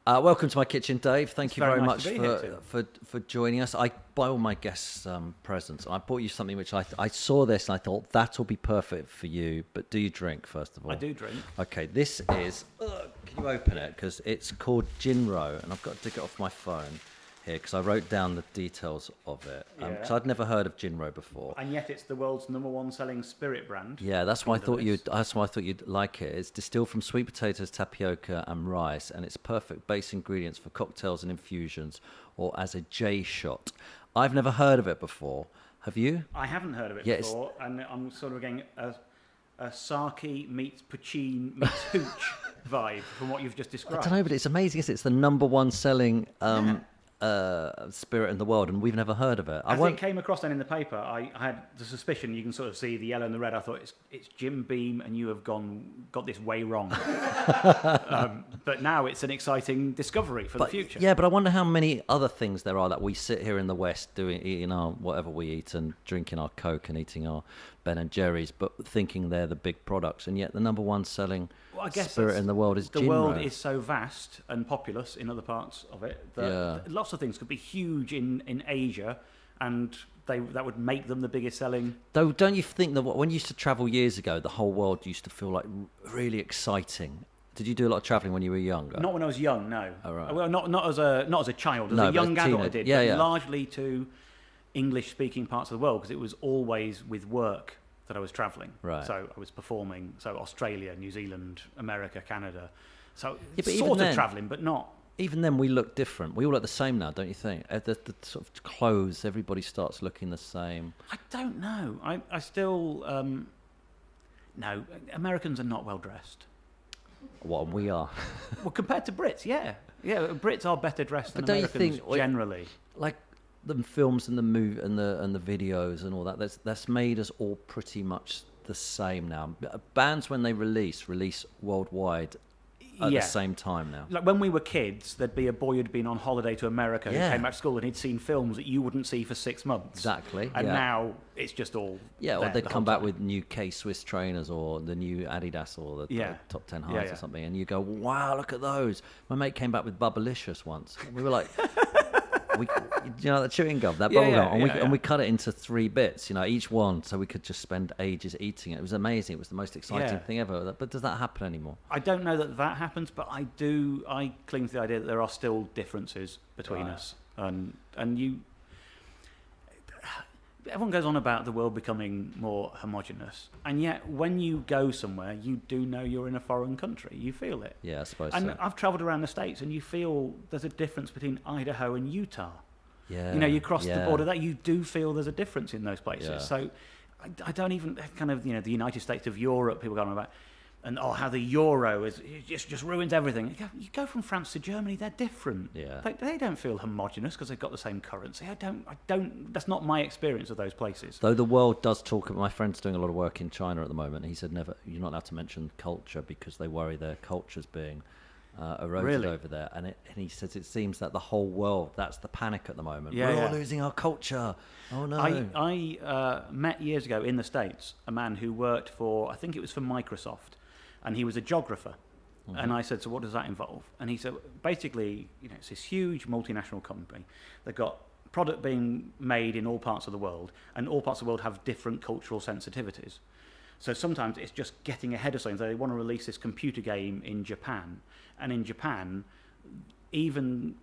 Welcome to my kitchen, Dave. Thank you very nice much to be here, for joining us. I buy all my guests presents. I bought you something which I saw this and I thought that'll be perfect for you. But do you drink first of all? I do drink. Okay, this is. Can you open it? Because it's called Jinro, and I've got to dig it off my phone here because I wrote down the details of it. Because I'd never heard of Jinro before. And yet it's the world's #1 selling spirit brand. Yeah, that's why I thought you'd like it. It's distilled from sweet potatoes, tapioca, and rice, and it's perfect base ingredients for cocktails and infusions, or as a J shot. I've never heard of it before. Have you? I haven't heard of it before, and I'm sort of getting a sake meets poutine meets hooch vibe from what you've just described. I don't know, but it's amazing. It's the #1 selling spirit in the world, and we've never heard of it. As it came across then in the paper, I had the suspicion, you can sort of see the yellow and the red, I thought it's Jim Beam and you have got this way wrong. But now it's an exciting discovery for the future. Yeah, but I wonder how many other things there are that we sit here in the West eating our whatever we eat and drinking our Coke and eating our Ben and Jerry's, but thinking they're the big products, and yet the #1 selling spirit in the world is Jinro. The world is so vast and populous in other parts of it that lots of things could be huge in Asia, and that would make them the biggest selling. Though, don't you think that when you used to travel years ago, the whole world used to feel like really exciting? Did you do a lot of travelling when you were younger? Not when I was young, no. Oh, right. Well, not as a child. As a young adult, I did. But largely to English-speaking parts of the world, because it was always with work that I was travelling. Right. So I was performing. So Australia, New Zealand, America, Canada. So but sort of travelling, but not. Even then, we look different. We all look the same now, don't you think? The sort of clothes, everybody starts looking the same. I don't know. I still no. Americans are not well dressed. What we are. Well, compared to Brits, yeah. Brits are better dressed than don't Americans you think, generally. Like the films and the movie and the videos and all that. That's made us all pretty much the same now. Bands when they release worldwide at the same time now. Like when we were kids, there'd be a boy who'd been on holiday to America who came back to school and he'd seen films that you wouldn't see for 6 months. Exactly. And now it's just all or they'd come back with new K-Swiss trainers or the new Adidas or the top 10 highs or something, and you go, wow, look at those. My mate came back with Bubblicious once. We were like... that chewing gum, that bubble gum, and we cut it into 3 bits, each one, so we could just spend ages eating it. It was amazing. It was the most exciting thing ever. But does that happen anymore? I don't know that happens, but I cling to the idea that there are still differences between us, and everyone goes on about the world becoming more homogenous, and yet when you go somewhere, you do know you're in a foreign country. You feel it. Yeah, I suppose and so. I've travelled around the States, and you feel there's a difference between Idaho and Utah. Yeah. You cross the border, that you do feel there's a difference in those places. Yeah. So I don't even kind of, the United States of Europe, people go on about, and how the euro just ruins everything. You go from France to Germany, they're different. Yeah. They don't feel homogenous because they've got the same currency. I don't. That's not my experience of those places. Though the world does talk. My friend's doing a lot of work in China at the moment. He said you're not allowed to mention culture because they worry their culture's being eroded over there. And he says it seems that the whole world, that's the panic at the moment. We're all losing our culture. Oh no. I met years ago in the States a man who worked for, I think it was for Microsoft. And he was a geographer. Mm-hmm. And I said, so what does that involve? And he said, basically, it's this huge multinational company. They've got product being made in all parts of the world, and all parts of the world have different cultural sensitivities. So sometimes it's just getting ahead of something. So they want to release this computer game in Japan. And in Japan, even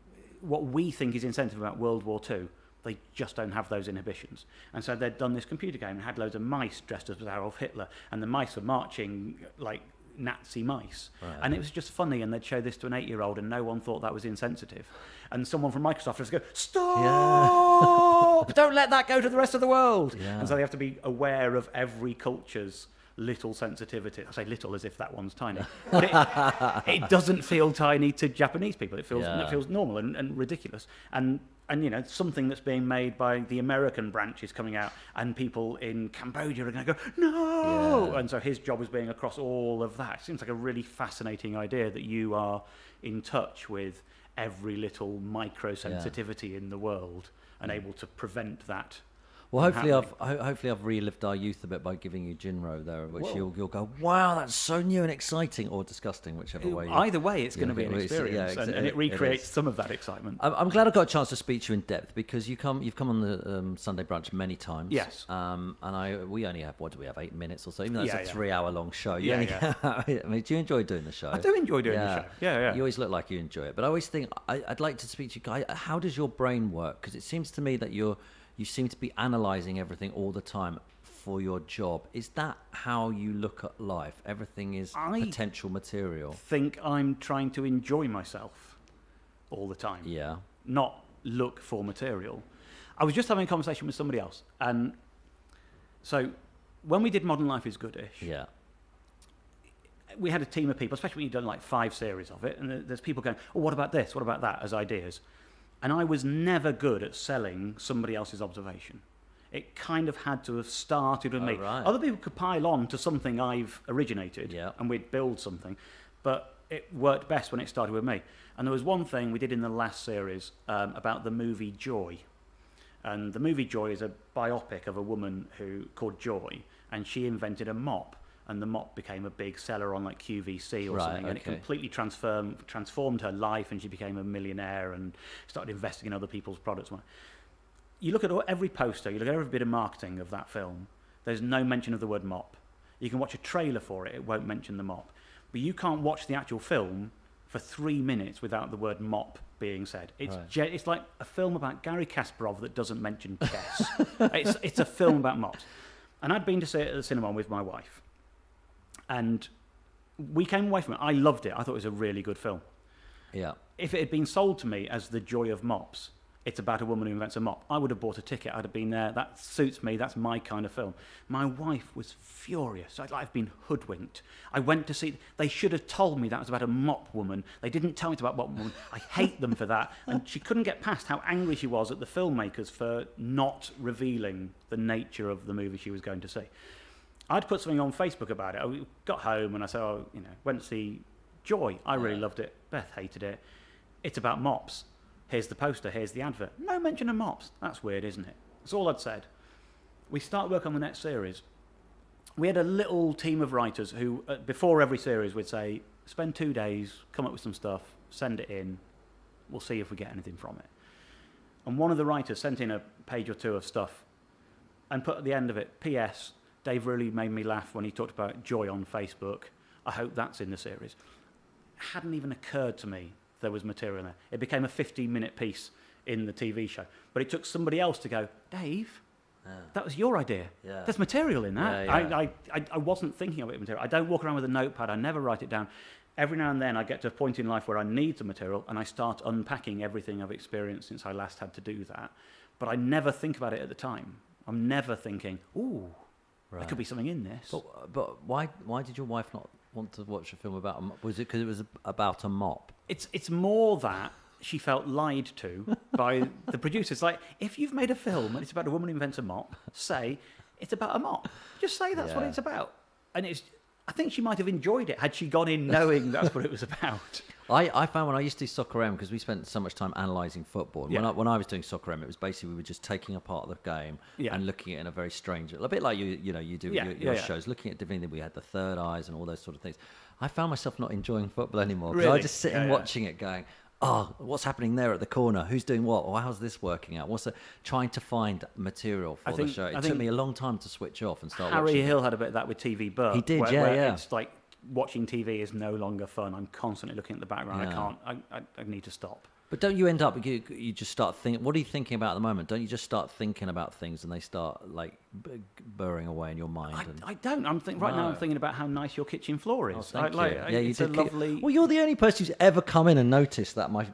what we think is insensitive about World War II, they just don't have those inhibitions. And so they'd done this computer game and had loads of mice dressed as Adolf Hitler, and the mice were marching like Nazi mice. Right. And it was just funny, and they'd show this to an 8-year-old and no one thought that was insensitive. And someone from Microsoft would go, stop! Don't let that go to the rest of the world! Yeah. And so they have to be aware of every culture's little sensitivity. I say little as if that one's tiny. But it doesn't feel tiny to Japanese people. It feels normal and ridiculous. And something that's being made by the American branch is coming out, and people in Cambodia are going to go, no! Yeah. And so his job is being across all of that. It seems like a really fascinating idea that you are in touch with every little micro-sensitivity in the world and able to prevent that. Well, hopefully I've relived our youth a bit by giving you Jinro there, which you'll go, wow, that's so new and exciting, or disgusting, whichever way. Either way, it's going to be an experience, and it recreates some of that excitement. I'm glad I got a chance to speak to you in depth, because you've come on the Sunday brunch many times. Yes. And we only have, what do we have, 8 minutes or so? Even though it's a 3 hour long show. I mean, do you enjoy doing the show? I do enjoy doing the show. Yeah. You always look like you enjoy it, but I always think I'd like to speak to you guys. How does your brain work? Because it seems to me that you seem to be analysing everything all the time for your job. Is that how you look at life? Everything is potential material. I think I'm trying to enjoy myself all the time. Yeah. Not look for material. I was just having a conversation with somebody else, and so when we did Modern Life is Goodish, we had a team of people, especially when you've done like 5 series of it, and there's people going, oh, what about this? What about that? As ideas. And I was never good at selling somebody else's observation. It kind of had to have started with me. Right. Other people could pile on to something I've originated, and we'd build something, but it worked best when it started with me. And there was one thing we did in the last series about the movie Joy. And the movie Joy is a biopic of a woman called Joy, and she invented a mop. And the mop became a big seller on like QVC or something, and it completely transformed her life, and she became a millionaire and started investing in other people's products. You look at every poster, you look at every bit of marketing of that film, there's no mention of the word mop. You can watch a trailer for it, it won't mention the mop. But you can't watch the actual film for 3 minutes without the word mop being said. It's like a film about Gary Kasparov that doesn't mention chess. It's a film about mops. And I'd been to see it at the cinema with my wife. And we came away from it. I loved it. I thought it was a really good film. Yeah. If it had been sold to me as The Joy of Mops, it's about a woman who invents a mop, I would have bought a ticket. I'd have been there. That suits me. That's my kind of film. My wife was furious. I've been hoodwinked. I went to see... They should have told me that was about a mop woman. They didn't tell me it's about a mop woman. I hate them for that. And she couldn't get past how angry she was at the filmmakers for not revealing the nature of the movie she was going to see. I'd put something on Facebook about it. I got home and I said, went to see Joy. I really loved it. Beth hated it. It's about mops. Here's the poster. Here's the advert. No mention of mops. That's weird, isn't it? That's all I'd said. We start work on the next series. We had a little team of writers who, before every series, would say, spend 2 days, come up with some stuff, send it in. We'll see if we get anything from it. And one of the writers sent in a page or 2 of stuff and put at the end of it, P.S., Dave really made me laugh when he talked about Joy on Facebook. I hope that's in the series. It hadn't even occurred to me there was material in there. It became a 15-minute piece in the TV show. But it took somebody else to go, Dave, that was your idea. Yeah. There's material in that. Yeah. I wasn't thinking of it material. I don't walk around with a notepad. I never write it down. Every now and then I get to a point in life where I need some material, and I start unpacking everything I've experienced since I last had to do that. But I never think about it at the time. I'm never thinking, ooh, there could be something in this. But why did your wife not want to watch a film about a mop? Was it because it was about a mop? It's more that she felt lied to by the producers. Like, if you've made a film and it's about a woman who invents a mop, say it's about a mop. Just say that's what it's about. And I think she might have enjoyed it had she gone in knowing that's what it was about. I found when I used to do Soccer M, because we spent so much time analysing football, and when I was doing Soccer M, it was basically we were just taking apart the game and looking at it in a very strange, a bit like you do your shows, looking at different things. We had the third eyes and all those sort of things. I found myself not enjoying football anymore, because I was just sitting watching it going, oh, what's happening there at the corner? Who's doing what? Or how's this working out? Trying to find material for the show. It took me a long time to switch off and start watching. Harry Hill had a bit of that with TV Burp. He did, where it's like, watching TV is no longer fun. I'm constantly looking at the background. I need to stop. But don't you end up, you just start thinking, what are you thinking about at the moment? Don't you just start thinking about things and they start like burrowing away in your mind? I don't. Right now I'm thinking about how nice your kitchen floor is. Oh, thank you. It's a lovely... Well, you're the only person who's ever come in and noticed that my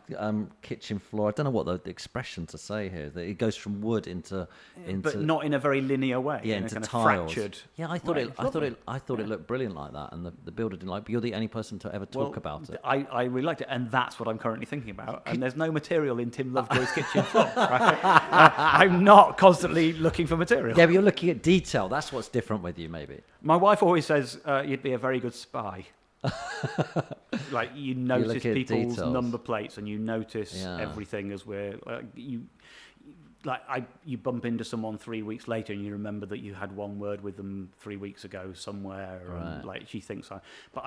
kitchen floor, I don't know what the expression to say here, that it goes from wood into... But not in a very linear way. Yeah, into kind tiles. Of fractured. Yeah, I thought it looked brilliant like that, and the builder didn't like it, but you're the only person to ever talk about it. I really liked it, and that's what I'm currently thinking about. And there's no material in Tim Lovejoy's kitchen floor. Right? I'm not constantly looking for material. Yeah, but you're looking at detail. That's what's different with you, maybe. My wife always says you'd be a very good spy. Like, you notice people's number plates and you notice everything as you bump into someone 3 weeks later and you remember that you had one word with them 3 weeks ago somewhere, and like she thinks but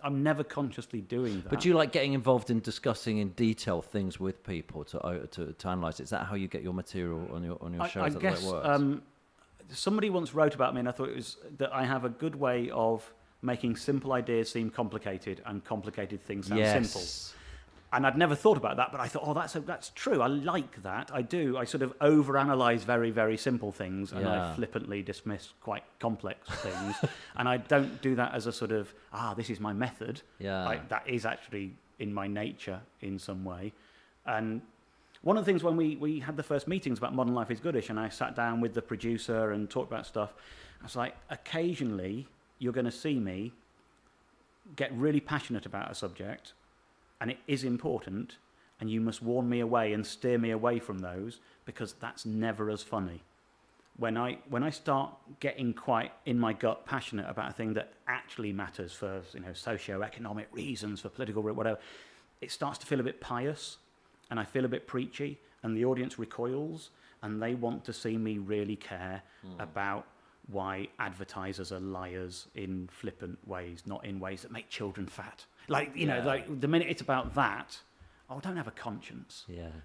I'm never consciously doing that. But do you like getting involved in discussing in detail things with people to analyse? Is that how you get your material on your show? I guess the way it works? Somebody once wrote about me, and I thought it was that I have a good way of making simple ideas seem complicated and complicated things sound simple. And I'd never thought about that, but I thought, oh, that's true. I like that. I do. I sort of overanalyze very, very simple things, and I flippantly dismiss quite complex things. And I don't do that as a sort of, this is my method. That is actually in my nature in some way. And one of the things when we had the first meetings about Modern Life is Goodish, and I sat down with the producer and talked about stuff, I was like, occasionally you're going to see me get really passionate about a subject, and it is important, and you must warn me away and steer me away from those, because that's never as funny. When I start getting quite in my gut passionate about a thing that actually matters for socio-economic reasons, for political whatever, it starts to feel a bit pious, and I feel a bit preachy, and the audience recoils, and they want to see me really care about why advertisers are liars in flippant ways, not in ways that make children fat. Like the minute it's about that, don't have a conscience.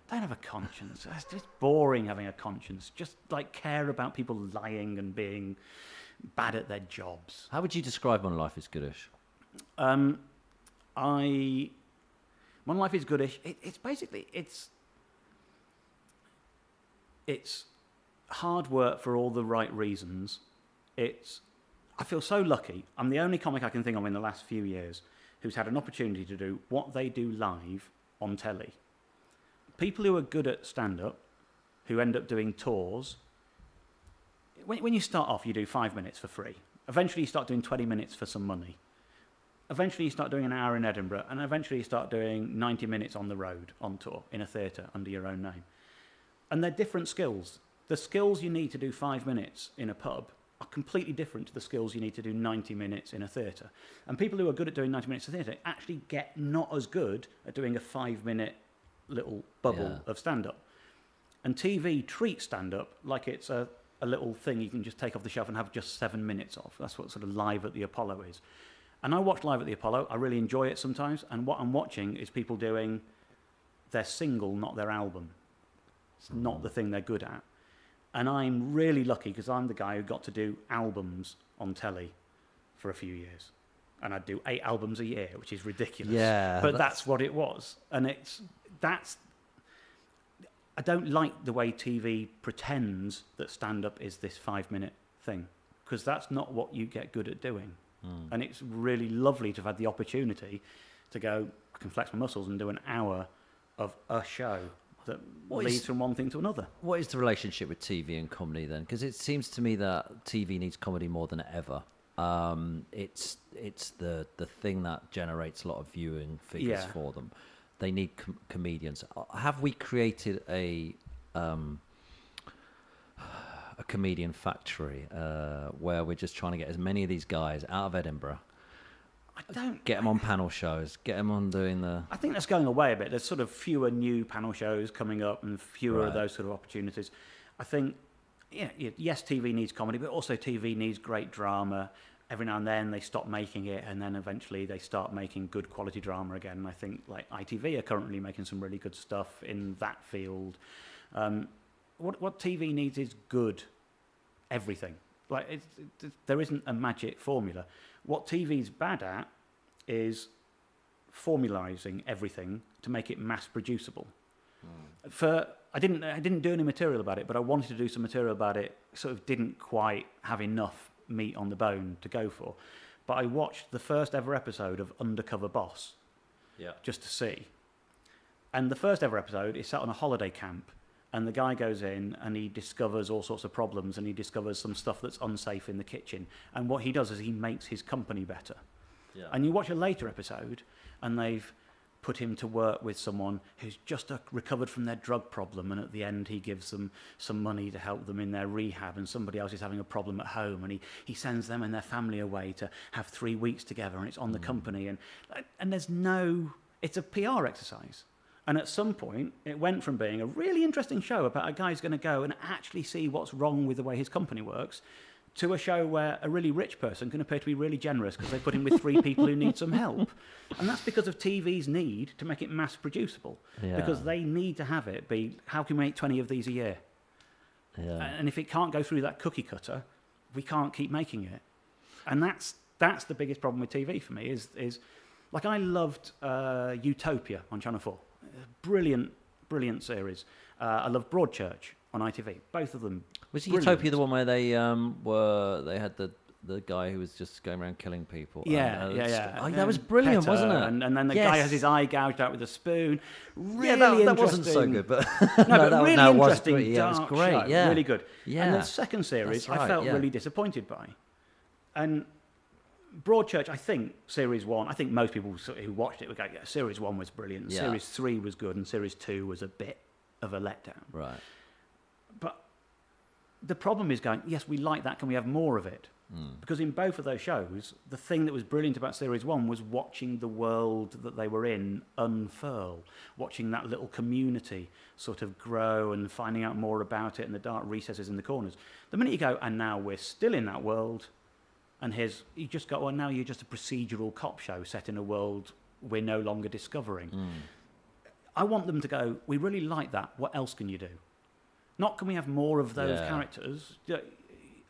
Don't have a conscience. It's just boring having a conscience. Just care about people lying and being bad at their jobs. How would you describe Modern Life is Goodish? Modern Life is Goodish. It's basically it's hard work for all the right reasons. I feel so lucky. I'm the only comic I can think of in the last few years who's had an opportunity to do what they do live on telly. People who are good at stand-up, who end up doing tours, when you start off, you do 5 minutes for free. Eventually, you start doing 20 minutes for some money. Eventually, you start doing an hour in Edinburgh, and eventually, you start doing 90 minutes on the road, on tour, in a theatre, under your own name. And they're different skills. The skills you need to do 5 minutes in a pub are completely different to the skills you need to do 90 minutes in a theatre. And people who are good at doing 90 minutes in a theatre actually get not as good at doing a 5-minute little bubble of stand-up. And TV treats stand-up like it's a little thing you can just take off the shelf and have just 7 minutes of. That's what sort of Live at the Apollo is. And I watch Live at the Apollo. I really enjoy it sometimes. And what I'm watching is people doing their single, not their album. It's not the thing they're good at. And I'm really lucky because I'm the guy who got to do albums on telly for a few years. And I'd do 8 albums a year, which is ridiculous. Yeah, but that's what it was. And I don't like the way TV pretends that stand-up is this 5-minute thing, because that's not what you get good at doing. And it's really lovely to have had the opportunity to go, I can flex my muscles and do an hour of a show that leads from one thing to another. What is the relationship with TV and comedy then? Because it seems to me that TV needs comedy more than ever. It's the thing that generates a lot of viewing figures for them. They need comedians. Have we created a comedian factory where we're just trying to get as many of these guys out of Edinburgh? Get them on panel shows. Get them on doing the. I think that's going away a bit. There's sort of fewer new panel shows coming up and fewer of those sort of opportunities. I think, yes, TV needs comedy, but also TV needs great drama. Every now and then they stop making it, and then eventually they start making good quality drama again. And I think like ITV are currently making some really good stuff in that field. What TV needs is good everything. Like there isn't a magic formula. What TV's bad at is formalising everything to make it mass producible. I didn't do any material about it, but I wanted to do some material about it. Sort of didn't quite have enough meat on the bone to go for. But I watched the first ever episode of Undercover Boss, just to see. And the first ever episode is set on a holiday camp. And the guy goes in and he discovers all sorts of problems, and he discovers some stuff that's unsafe in the kitchen. And what he does is he makes his company better. And you watch a later episode and they've put him to work with someone who's just recovered from their drug problem, and at the end he gives them some money to help them in their rehab, and somebody else is having a problem at home, and he sends them and their family away to have 3 weeks together, and it's on the company. And there's no... It's a PR exercise. And at some point, it went from being a really interesting show about a guy who's going to go and actually see what's wrong with the way his company works, to a show where a really rich person can appear to be really generous because they put him with 3 people who need some help. And that's because of TV's need to make it mass producible. Yeah. Because they need to have it be, how can we make 20 of these a year? Yeah. And if it can't go through that cookie cutter, we can't keep making it. And that's the biggest problem with TV for me, is like, I loved Utopia on Channel 4. Brilliant, brilliant series. I love Broadchurch on ITV. Both of them. Was Utopia the one where they had the guy who was just going around killing people? Yeah. Oh, that was brilliant, Petter, wasn't it? And then the guy has his eye gouged out with a spoon. Really that wasn't so good, but really interesting. It was great. Show, yeah, really good. Yeah. And the second series, I felt really disappointed by. And Broadchurch, I think Series 1, I think most people who watched it would go, yeah, Series 1 was brilliant, Yeah. Series 3 was good, and Series 2 was a bit of a letdown. Right. But the problem is going, yes, we like that, can we have more of it? Because in both of those shows, the thing that was brilliant about Series 1 was watching the world that they were in unfurl, watching that little community sort of grow and finding out more about it and the dark recesses in the corners. The minute you go, and now we're still in that world, and you just go, well, now you're just a procedural cop show set in a world we're no longer discovering. I want them to go, we really like that, what else can you do? Not can we have more of those characters?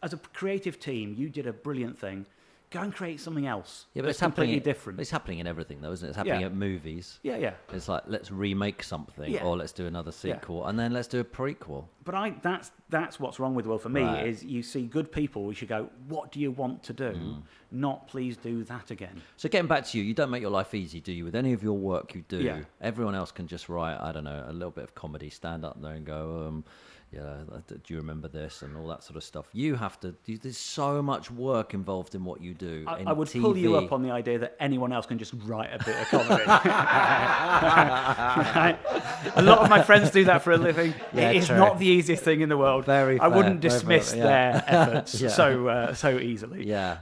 As a creative team, you did a brilliant thing. Go and create something else. Yeah, but it's completely different. It's happening in everything, though, isn't it? It's happening at movies. Yeah. It's like, let's remake something, or let's do another sequel, and then let's do a prequel. But that's what's wrong with the world for me, is you see good people, we should go, what do you want to do? Not please do that again. So getting back to you don't make your life easy, do you? With any of your work you do, Yeah. everyone else can just write, I don't know, a little bit of comedy, stand up there and go, do you remember this and all that sort of stuff. You have to, there's so much work involved in what you do. I would pull you up on the idea that anyone else can just write a bit of comedy. A lot of my friends do that for a living. Yeah, it is true. not the easiest thing in the world. Very I fair, wouldn't dismiss their efforts so easily. Yeah.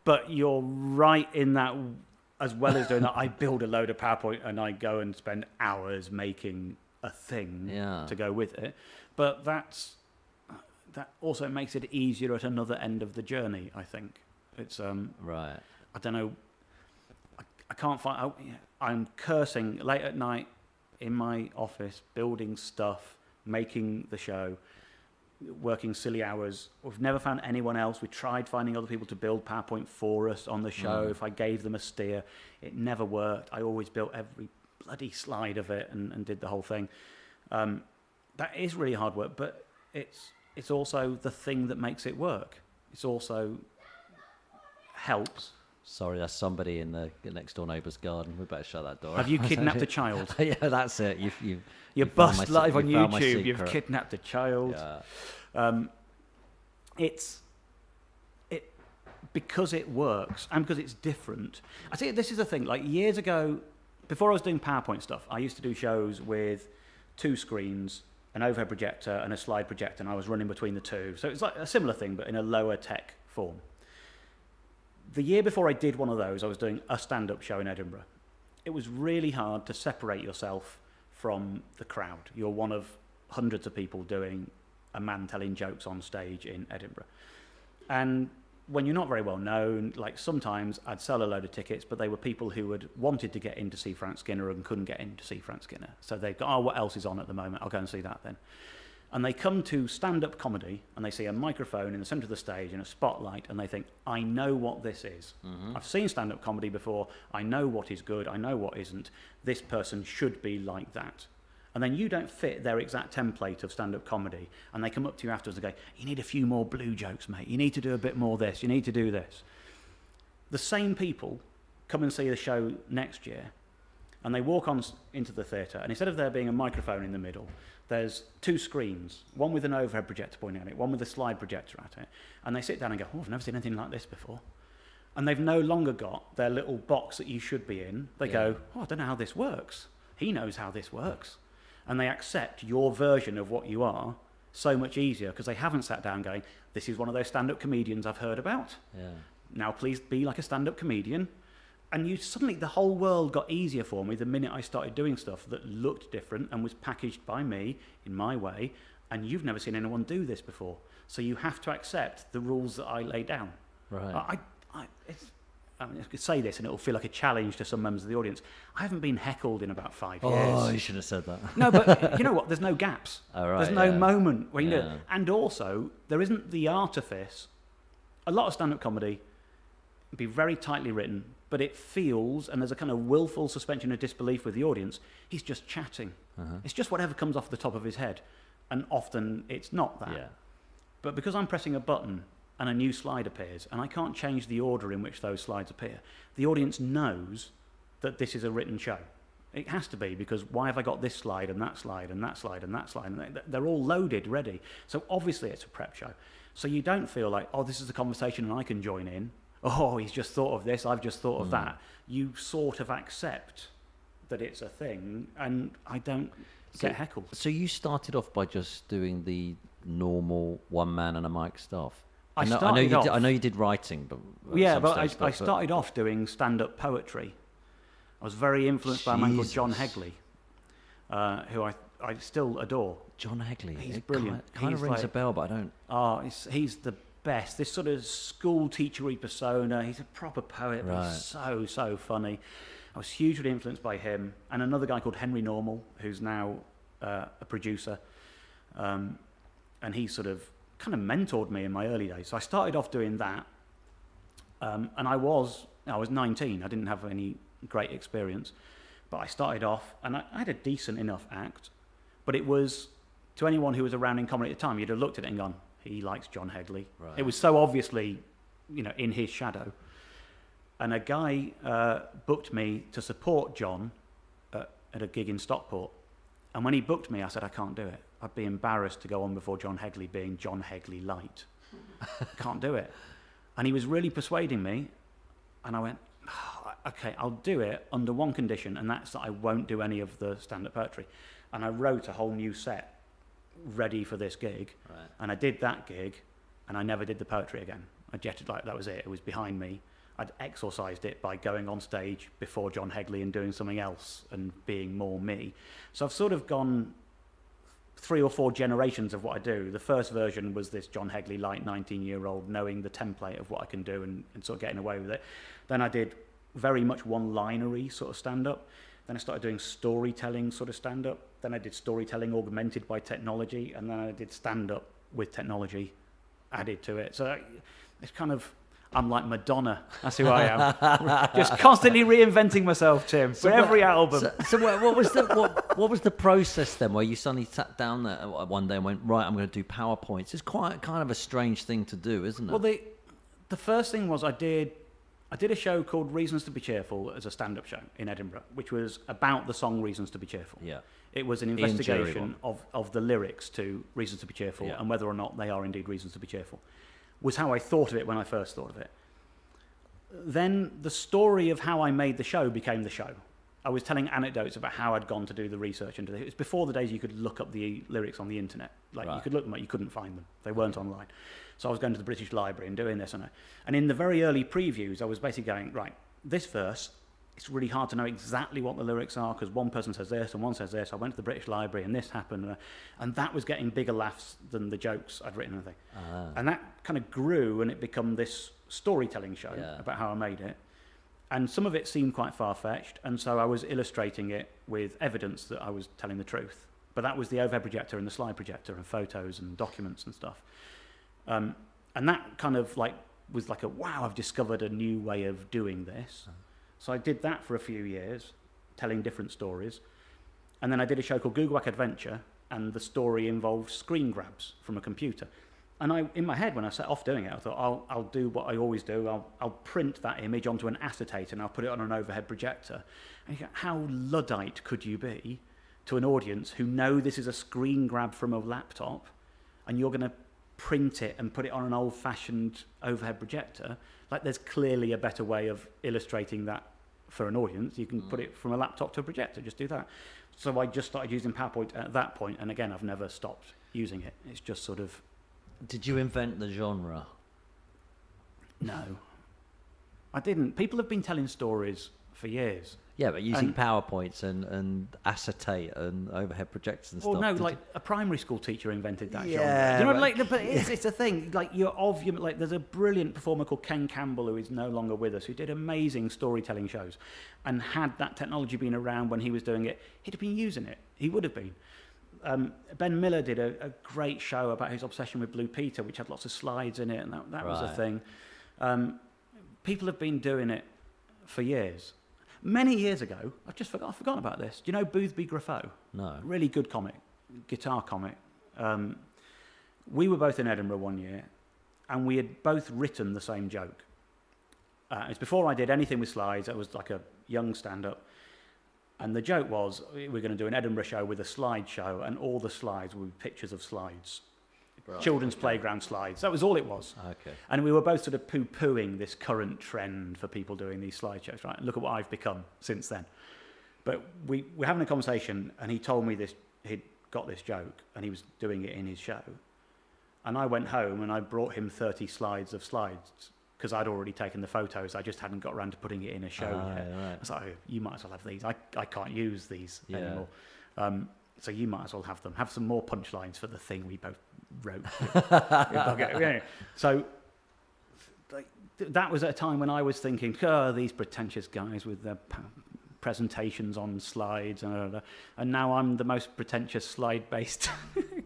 But you're right in that, as well as doing that, I build a load of PowerPoint and I go and spend hours making a thing to go with it. But that also makes it easier at another end of the journey, I think. It's right. I don't know. I can't find. I'm cursing late at night in my office, building stuff, making the show, working silly hours. We've never found anyone else. We tried finding other people to build PowerPoint for us on the show. If I gave them a steer, it never worked. I always built every bloody slide of it and did the whole thing. That is really hard work, but it's also the thing that makes it work. It's also helps. Sorry, that's somebody in the next door neighbour's garden. We better shut that door. Have you kidnapped a child? Yeah, that's it. You bust live on YouTube. You've kidnapped a child. Yeah. Because it works and because it's different. I think this is the thing. Like years ago, before I was doing PowerPoint stuff, I used to do shows with 2 screens, an overhead projector and a slide projector, and I was running between the two. So it's like a similar thing, but in a lower tech form. The year before I did one of those, I was doing a stand-up show in Edinburgh. It was really hard to separate yourself from the crowd. You're one of hundreds of people doing a man telling jokes on stage in Edinburgh. And when you're not very well known, like sometimes I'd sell a load of tickets, but they were people who had wanted to get in to see Frank Skinner and couldn't get in to see Frank Skinner. So they'd go, what else is on at the moment? I'll go and see that then. And they come to stand-up comedy and they see a microphone in the centre of the stage and a spotlight and they think, I know what this is. I've seen stand-up comedy before. I know what is good. I know what isn't. This person should be like that. And then you don't fit their exact template of stand-up comedy. And they come up to you afterwards and go, you need a few more blue jokes, mate. You need to do a bit more this. You need to do this. The same people come and see the show next year and they walk on into the theatre and instead of there being a microphone in the middle, there's 2 screens, one with an overhead projector pointing at it, one with a slide projector at it. And they sit down and go, I've never seen anything like this before. And they've no longer got their little box that you should be in. They go, I don't know how this works. He knows how this works. And they accept your version of what you are so much easier because they haven't sat down going, this is one of those stand-up comedians I've heard about. Yeah. Now please be like a stand-up comedian And suddenly the whole world got easier for me the minute I started doing stuff that looked different and was packaged by me in my way, and you've never seen anyone do this before. So you have to accept the rules that I lay down. Right. I could say this and it'll feel like a challenge to some members of the audience. I haven't been heckled in about 5 years. Oh, you should have said that. No, but you know what? There's no gaps. Oh, right, There's no moment where you know. And also, there isn't the artifice. A lot of stand-up comedy be very tightly written, but it feels, and there's a kind of willful suspension of disbelief with the audience, he's just chatting. It's just whatever comes off the top of his head. And often it's not that. Yeah. But because I'm pressing a button and a new slide appears, and I can't change the order in which those slides appear, the audience knows that this is a written show. It has to be, because why have I got this slide and that slide and that slide and that slide? And they're all loaded, ready. So obviously it's a prep show. So you don't feel like, oh, this is a conversation and I can join in. Oh, he's just thought of this, I've just thought of that. You sort of accept that it's a thing, and I don't get heckled. So you started off by just doing the normal one man and a mic stuff. I know you did writing, but I started off doing stand-up poetry. I was very influenced by a man called John Hegley, who I still adore. John Hegley, he's brilliant. Kind of rings a bell, but I don't. Oh, he's the best. This sort of school teachery persona. He's a proper poet. Right. He's so funny. I was hugely influenced by him and another guy called Henry Normal, who's now a producer, and he sort of kind of mentored me in my early days. So I started off doing that, and I was 19. I didn't have any great experience, but I started off, and I had a decent enough act. But it was, to anyone who was around in comedy at the time, you'd have looked at it and gone, he likes John Hegley. Right. It was so obviously, in his shadow. And a guy booked me to support John at a gig in Stockport. And when he booked me, I said, I can't do it. I'd be embarrassed to go on before John Hegley being John Hegley light. Can't do it. And he was really persuading me. And I went, okay, I'll do it under one condition, and that's that I won't do any of the stand-up poetry. And I wrote a whole new set ready for this gig. Right. And I did that gig, and I never did the poetry again. I jetted like that was it. It was behind me. I'd exorcised it by going on stage before John Hegley and doing something else and being more me. So I've sort of gone 3 or 4 generations of what I do. The first version was this John Hegley light 19-year-old knowing the template of what I can do and sort of getting away with it. Then I did very much one-linery sort of stand-up. Then I started doing storytelling sort of stand-up. Then I did storytelling augmented by technology, and then I did stand-up with technology added to it. So it's kind of, I'm like Madonna. That's who I am. Just constantly reinventing myself, Tim, for every album. So what was the process then, where you suddenly sat down there one day and went, right, I'm going to do PowerPoints? It's quite kind of a strange thing to do, isn't it? Well, the first thing was I did a show called Reasons to be Cheerful as a stand-up show in Edinburgh, which was about the song Reasons to be Cheerful. Yeah. It was an investigation of the lyrics to Reasons to be Cheerful and whether or not they are indeed reasons to be cheerful, was how I thought of it when I first thought of it. Then the story of how I made the show became the show. I was telling anecdotes about how I'd gone to do the research into it. It was before the days you could look up the lyrics on the internet. Like you could look them up, you couldn't find them. They weren't online. So I was going to the British Library and doing this. And in the very early previews, I was basically going, right, this verse, it's really hard to know exactly what the lyrics are because one person says this and one says this. I went to the British Library and this happened. And that was getting bigger laughs than the jokes I'd written. And that kind of grew and it became this storytelling show about how I made it. And some of it seemed quite far-fetched. And so I was illustrating it with evidence that I was telling the truth. But that was the overhead projector and the slide projector and photos and documents and stuff. And that kind of was like wow, I've discovered a new way of doing this. So I did that for a few years, telling different stories. And then I did a show called Google Whack Adventure, and the story involved screen grabs from a computer. And in my head, when I set off doing it, I thought, I'll do what I always do. I'll print that image onto an acetate and I'll put it on an overhead projector. And you go, how Luddite could you be to an audience who know this is a screen grab from a laptop and you're going to print it and put it on an old-fashioned overhead projector? Like, there's clearly a better way of illustrating that for an audience. You can put it from a laptop to a projector, just do that. So I just started using PowerPoint at that point, and again, I've never stopped using it. It's just sort of... Did you invent the genre? No. I didn't. People have been telling stories for years. Yeah, but using PowerPoints and acetate and overhead projectors and stuff. Well, no, a primary school teacher invented that. Yeah, genre. But it's a thing. There's a brilliant performer called Ken Campbell who is no longer with us, who did amazing storytelling shows, and had that technology been around when he was doing it, he'd have been using it. He would have been. Ben Miller did a great show about his obsession with Blue Peter, which had lots of slides in it, and that was a thing. People have been doing it for years. Many years ago, I've forgotten about this. Do you know Boothby Graffoe? No. Really good comic, guitar comic. We were both in Edinburgh one year, and we had both written the same joke. It's before I did anything with slides. I was like a young stand-up. And the joke was, we're going to do an Edinburgh show with a slideshow, and all the slides would be pictures of slides. Right. Children's playground slides. That was all it was. Okay. And we were both sort of poo-pooing this current trend for people doing these slideshows, right? And look at what I've become since then. But we were having a conversation, and he told me he'd got this joke, and he was doing it in his show. And I went home, and I brought him 30 slides of slides, because I'd already taken the photos. I just hadn't got around to putting it in a show yet. Right. I was like, you might as well have these. I can't use these anymore. So you might as well have them. Have some more punchlines for the thing we both wrote. So that was at a time when I was thinking, these pretentious guys with their presentations on slides. And now I'm the most pretentious slide-based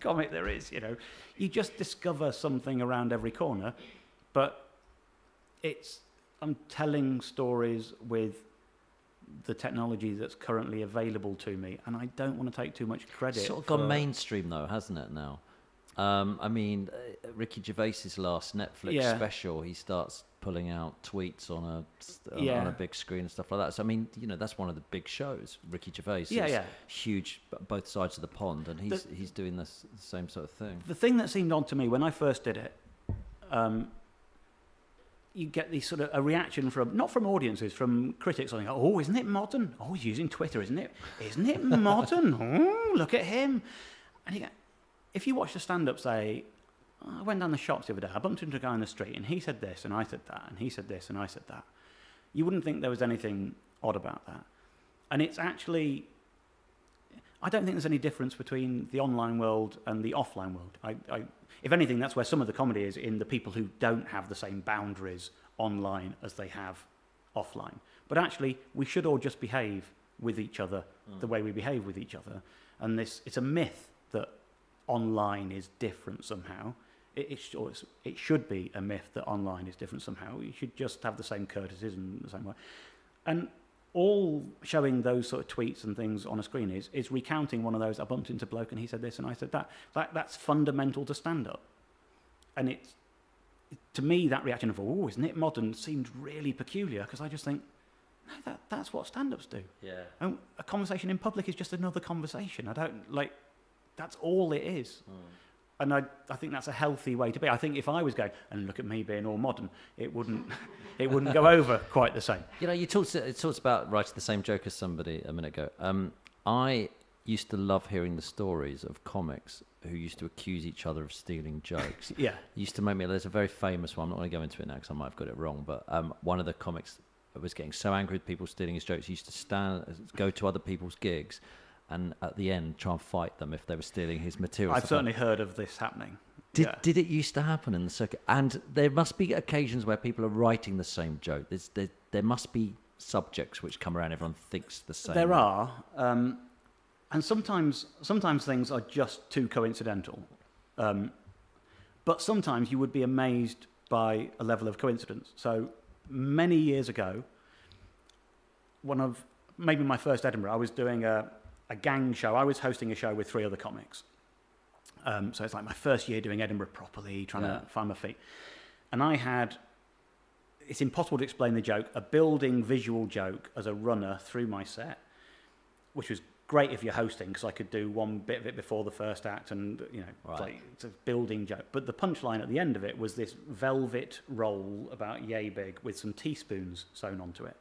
comic there is. You just discover something around every corner. But I'm telling stories with the technology that's currently available to me, and I don't want to take too much credit. It's sort of gone mainstream, though, hasn't it, now? Ricky Gervais's last Netflix special, he starts pulling out tweets on a big screen and stuff like that. So, that's one of the big shows, Ricky Gervais. Yeah, huge, both sides of the pond, and he's doing the same sort of thing. The thing that seemed odd to me when I first did it, you get these sort of a reaction not from audiences, from critics. Like, oh, isn't it modern? Oh, he's using Twitter, isn't it? Isn't it modern? Oh, look at him. And if you watch the stand-up, say, I went down the shops the other day, I bumped into a guy in the street, and he said this, and I said that, and he said this, and I said that. You wouldn't think there was anything odd about that. And it's actually, I don't think there's any difference between the online world and the offline world. If anything, that's where some of the comedy is, in the people who don't have the same boundaries online as they have offline. But actually, we should all just behave with each other the way we behave with each other. And it's a myth that online is different somehow. It should be a myth that online is different somehow. You should just have the same courtesies and the same way. And all showing those sort of tweets and things on a screen is recounting one of those, I bumped into bloke and he said this and I said that. That's fundamental to stand-up. And to me, that reaction of, oh, isn't it modern, seemed really peculiar, because I just think, no, that's what stand-ups do. Yeah. And a conversation in public is just another conversation. That's all it is. And I think that's a healthy way to be. I think if I was going, and look at me being all modern, it wouldn't go over quite the same. You talked about writing the same joke as somebody a minute ago. I used to love hearing the stories of comics who used to accuse each other of stealing jokes. Yeah. It used to make me, there's a very famous one, I'm not going to go into it now because I might have got it wrong, but one of the comics was getting so angry with people stealing his jokes, he used to go to other people's gigs and at the end try and fight them if they were stealing his material. I've certainly heard of this happening. Did it used to happen in the circuit? And there must be occasions where people are writing the same joke. There must be subjects which come around, everyone thinks the same. There are, and sometimes things are just too coincidental. But sometimes you would be amazed by a level of coincidence. So many years ago, maybe my first Edinburgh, I was doing a gang show. I was hosting a show with 3 other comics. So it's like my first year doing Edinburgh properly, trying to find my feet. And it's impossible to explain the joke, a building visual joke as a runner through my set, which was great if you're hosting, because I could do one bit of it before the first act, and it's a building joke. But the punchline at the end of it was this velvet roll about yay big with some teaspoons sewn onto it.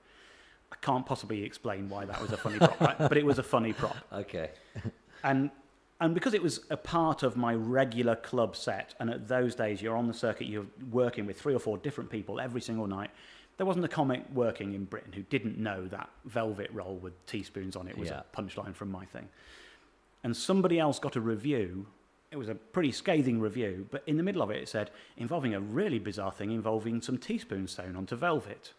I can't possibly explain why that was a funny prop, right? But it was a funny prop. Okay. And because it was a part of my regular club set, and at those days you're on the circuit, you're working with 3 or 4 different people every single night, there wasn't a comic working in Britain who didn't know that velvet roll with teaspoons on it was a punchline from my thing. And somebody else got a review. It was a pretty scathing review, but in the middle of it, it said, involving a really bizarre thing involving some teaspoons sewn onto velvet.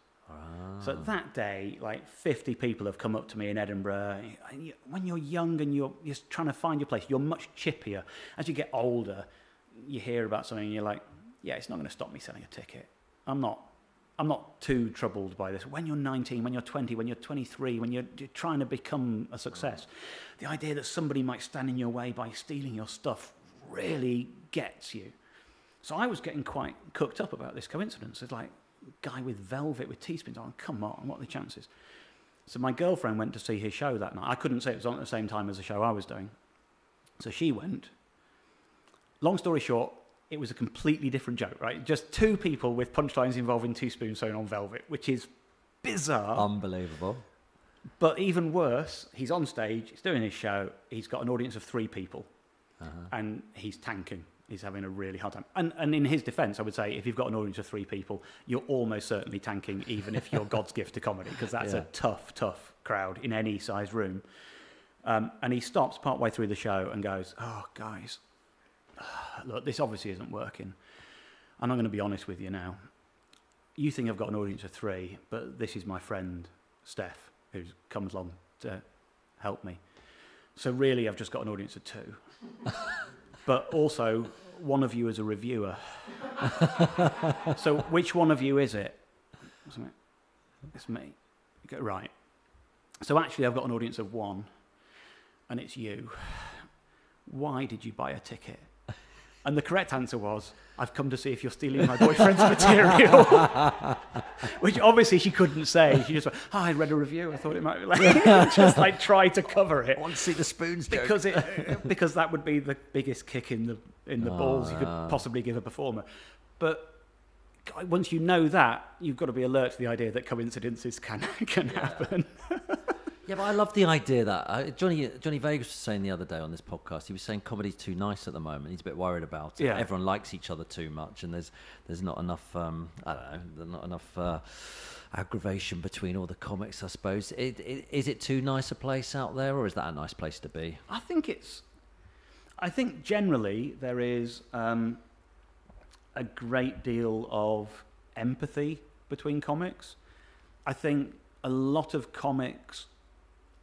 So that day, like 50 people have come up to me in Edinburgh. And when you're young and you're just trying to find your place, you're much chippier. As you get older, you hear about something and you're like, yeah, it's not going to stop me selling a ticket. I'm not too troubled by this. When you're 19, when you're 20, when you're 23, when you're trying to become a success, the idea that somebody might stand in your way by stealing your stuff really gets you. So I was getting quite cooked up about this coincidence. It's like, guy with velvet with teaspoons on, come on, what are the chances? So my girlfriend went to see his show that night. I couldn't say it was on at the same time as the show I was doing. So she went. Long story short, it was a completely different joke, right? Just two people with punchlines involving teaspoons sewn on velvet, which is bizarre. Unbelievable. But even worse, he's on stage, he's doing his show, he's got an audience of 3 people, and he's tanking. He's having a really hard time. And in his defence, I would say, if you've got an audience of 3 people, you're almost certainly tanking, even if you're God's gift to comedy, because that's a tough, tough crowd in any size room. And he stops partway through the show and goes, oh, guys, look, this obviously isn't working. And I'm going to be honest with you now. You think I've got an audience of 3, but this is my friend, Steph, who comes along to help me. So really, I've just got an audience of 2. But also, one of you is a reviewer. So which one of you is it? It's me. You go, right. So actually, I've got an audience of 1, and it's you. Why did you buy a ticket? And the correct answer was, I've come to see if you're stealing my boyfriend's material. Which obviously she couldn't say. She just went, oh, I read a review. I thought it might be like, just like try to cover it. I want to see the spoons joke. Because that would be the biggest kick in the balls you could possibly give a performer. But once you know that, you've got to be alert to the idea that coincidences can happen. Yeah, but I love the idea that Johnny Vegas was saying the other day on this podcast. He was saying comedy's too nice at the moment. He's a bit worried about it. Yeah. Everyone likes each other too much, and there's not enough. I don't know. There's not enough aggravation between all the comics. I suppose. Is it too nice a place out there, or is that a nice place to be? I think generally there is a great deal of empathy between comics. I think a lot of comics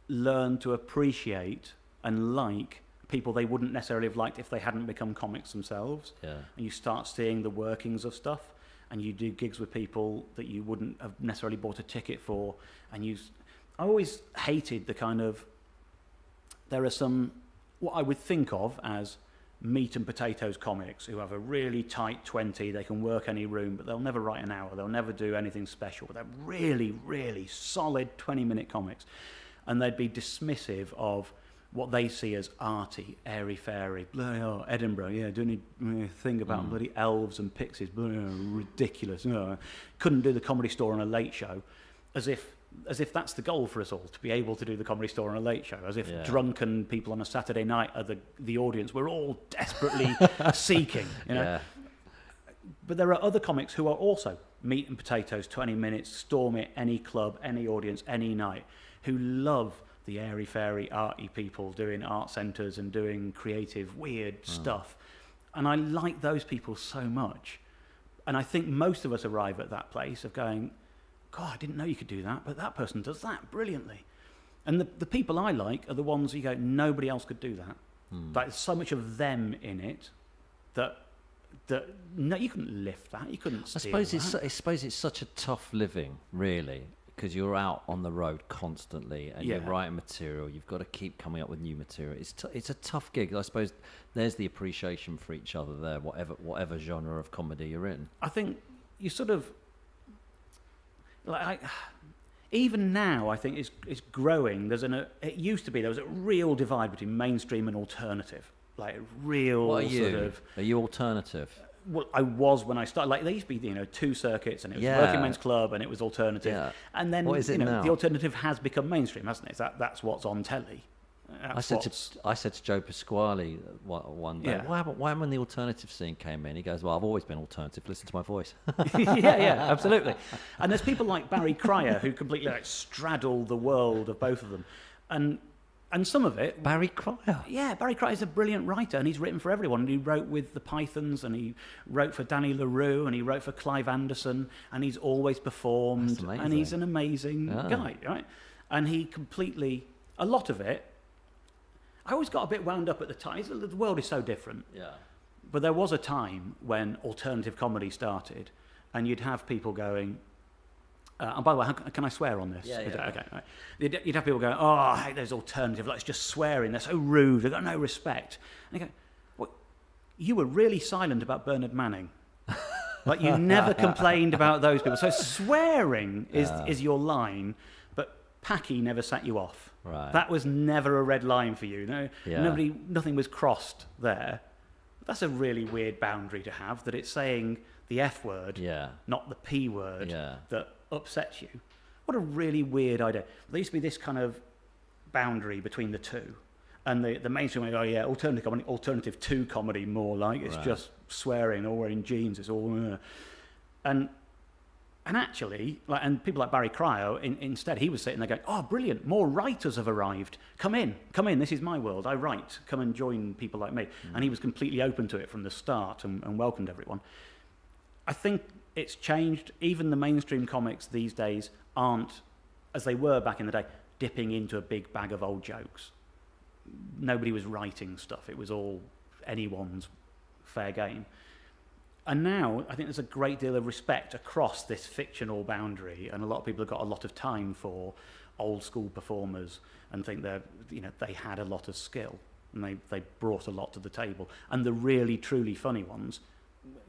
learn to appreciate and like people they wouldn't necessarily have liked if they hadn't become comics themselves. Yeah. And you start seeing the workings of stuff, and you do gigs with people that you wouldn't have necessarily bought a ticket for. And I always hated the kind of, there are some, what I would think of as meat and potatoes comics who have a really tight 20, they can work any room, but they'll never write an hour, they'll never do anything special. They're really, really solid 20-minute comics. And they'd be dismissive of what they see as arty, airy-fairy, Edinburgh, doing a thing about bloody elves and pixies, ridiculous. Couldn't do the Comedy Store on a late show, as if that's the goal for us all, to be able to do the Comedy Store on a late show, as if drunken people on a Saturday night are the audience we're all desperately seeking. Yeah. But there are other comics who are also meat and potatoes, 20 minutes, storm it, any club, any audience, any night, who love the airy-fairy, arty people doing art centres and doing creative, weird stuff. And I like those people so much. And I think most of us arrive at that place of going, God, I didn't know you could do that, but that person does that brilliantly. And the people I like are the ones you go, nobody else could do that. Like, there's so much of them in it that no, you couldn't lift that, you couldn't steal I suppose it's such a tough living, really, because you're out on the road constantly and you're writing material. You've got to keep coming up with new material. It's a tough gig. I suppose there's the appreciation for each other there, whatever genre of comedy you're in. I think you sort of even now, I think it's growing. It used to be there was a real divide between mainstream and alternative, like real. What are you? Are you alternative? Well, I was when I started. Like, there used to be, 2 circuits, and it was Working Men's Club, and it was alternative. Yeah. And then, what is it now? The alternative has become mainstream, hasn't it? That's what's on telly. I said to Joe Pasquale one day, Yeah. why happened when the alternative scene came in? He goes, well, I've always been alternative. Listen to my voice. yeah, absolutely. And there's people like Barry Cryer who completely straddle the world of both of them. And some of it... Barry Cryer? Yeah, Barry Cryer is a brilliant writer, and he's written for everyone. And he wrote with the Pythons, and he wrote for Danny LaRue, and he wrote for Clive Anderson, and he's always performed. And he's an amazing guy, right? And he completely... A lot of it... I always got a bit wound up at the time. The world is so different. Yeah. But there was a time when alternative comedy started, and you'd have people going... and by the way, can I swear on this? Yeah. Okay. Right. You'd have people going, oh, I hate those alternative, like it's just swearing, they're so rude, they've got no respect. And you go, well, you were really silent about Bernard Manning. Like, you never complained about those people. So swearing is your line, but Packy never set you off. Right. That was never a red line for you. No, nothing was crossed there. That's a really weird boundary to have, that it's saying the F word, not the P word, that upsets you. What a really weird idea. There used to be this kind of boundary between the two. And the mainstream, alternative to comedy, more like. It's just swearing, all wearing jeans, it's all... And actually, and people like Barry Cryer, instead, he was sitting there going, oh, brilliant, more writers have arrived. Come in, this is my world, I write. Come and join people like me. And he was completely open to it from the start and welcomed everyone. I think it's changed. Even the mainstream comics these days aren't, as they were back in the day, dipping into a big bag of old jokes. Nobody was writing stuff. It was all anyone's fair game. And now I think there's a great deal of respect across this fictional boundary, and a lot of people have got a lot of time for old school performers and think they had a lot of skill and they brought a lot to the table. And the really truly funny ones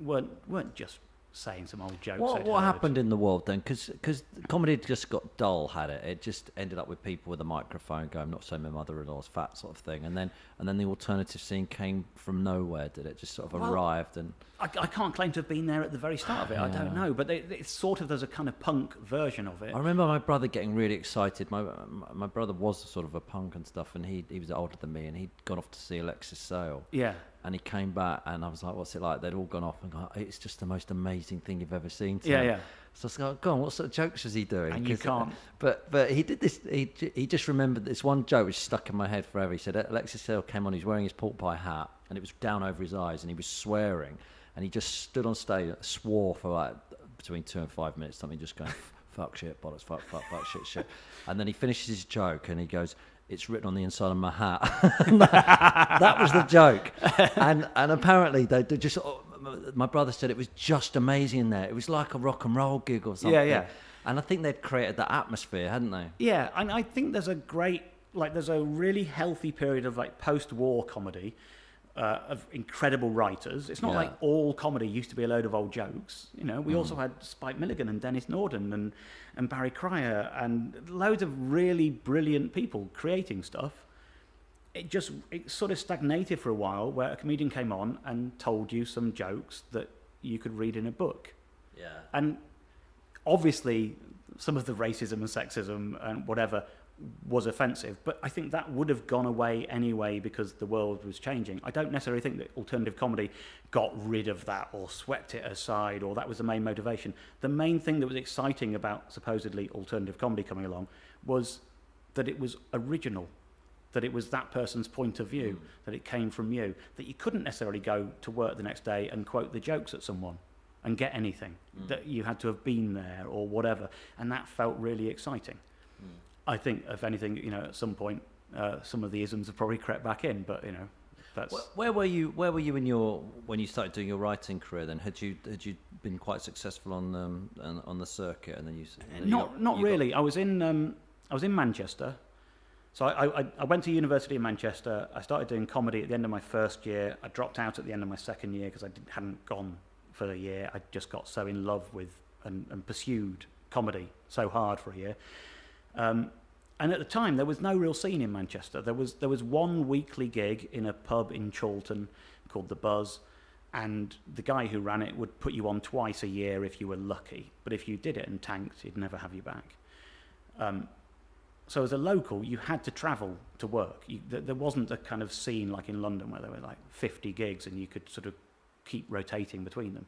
weren't just saying some old jokes. What happened in the world then? Because comedy just got dull, had it? It just ended up with people with a microphone going, "Not so my mother-in-law's fat," sort of thing. And then the alternative scene came from nowhere. Did it just sort of arrived? And I can't claim to have been there at the very start of it. I don't know, but it's sort of, there's a kind of punk version of it. I remember my brother getting really excited. My brother was sort of a punk and stuff, and he was older than me, and he'd gone off to see Alexis Sale. Yeah. And he came back, and I was like, "What's it like?" They'd all gone off and gone, "It's just the most amazing thing you've ever seen." Yeah. So I was like, "Go on, what sort of jokes was he doing?" And you can't. But he did this. He just remembered this one joke which stuck in my head forever. He said Alexis Sale came on. He's wearing his pork pie hat, and it was down over his eyes, and he was swearing, and he just stood on stage, swore for like between 2 and 5 minutes, something just going, "Fuck shit, bollocks, fuck shit," and then he finishes his joke, and he goes, "It's written on the inside of my hat." that was the joke. And apparently they just... my brother said it was just amazing in there. It was like a rock and roll gig or something. Yeah. And I think they'd created that atmosphere, hadn't they? Yeah, and I think there's there's a really healthy period of post-war comedy of incredible writers. It's not like all comedy used to be a load of old jokes. We also had Spike Milligan and Dennis Norden and Barry Cryer and loads of really brilliant people creating stuff. It sort of stagnated for a while, where a comedian came on and told you some jokes that you could read in a book. Yeah. And obviously some of the racism and sexism and whatever was offensive, but I think that would have gone away anyway because the world was changing. I don't necessarily think that alternative comedy got rid of that or swept it aside, or that was the main motivation. The main thing that was exciting about supposedly alternative comedy coming along was that it was original, that it was that person's point of view, that it came from you, that you couldn't necessarily go to work the next day and quote the jokes at someone and get anything, that you had to have been there or whatever, and that felt really exciting. I think, if anything, at some point, some of the isms have probably crept back in. But that's. Where were you in when you started doing your writing career? Then had you been quite successful on the circuit, and then you? Not really. I was in Manchester, so I went to university in Manchester. I started doing comedy at the end of my first year. I dropped out at the end of my second year because I hadn't gone for a year. I just got so in love with and pursued comedy so hard for a year. And at the time, there was no real scene in Manchester. There was one weekly gig in a pub in Chorlton called The Buzz, and the guy who ran it would put you on twice a year if you were lucky. But if you did it and tanked, he'd never have you back. So as a local, you had to travel to work. There wasn't a kind of scene like in London where there were like 50 gigs and you could sort of keep rotating between them.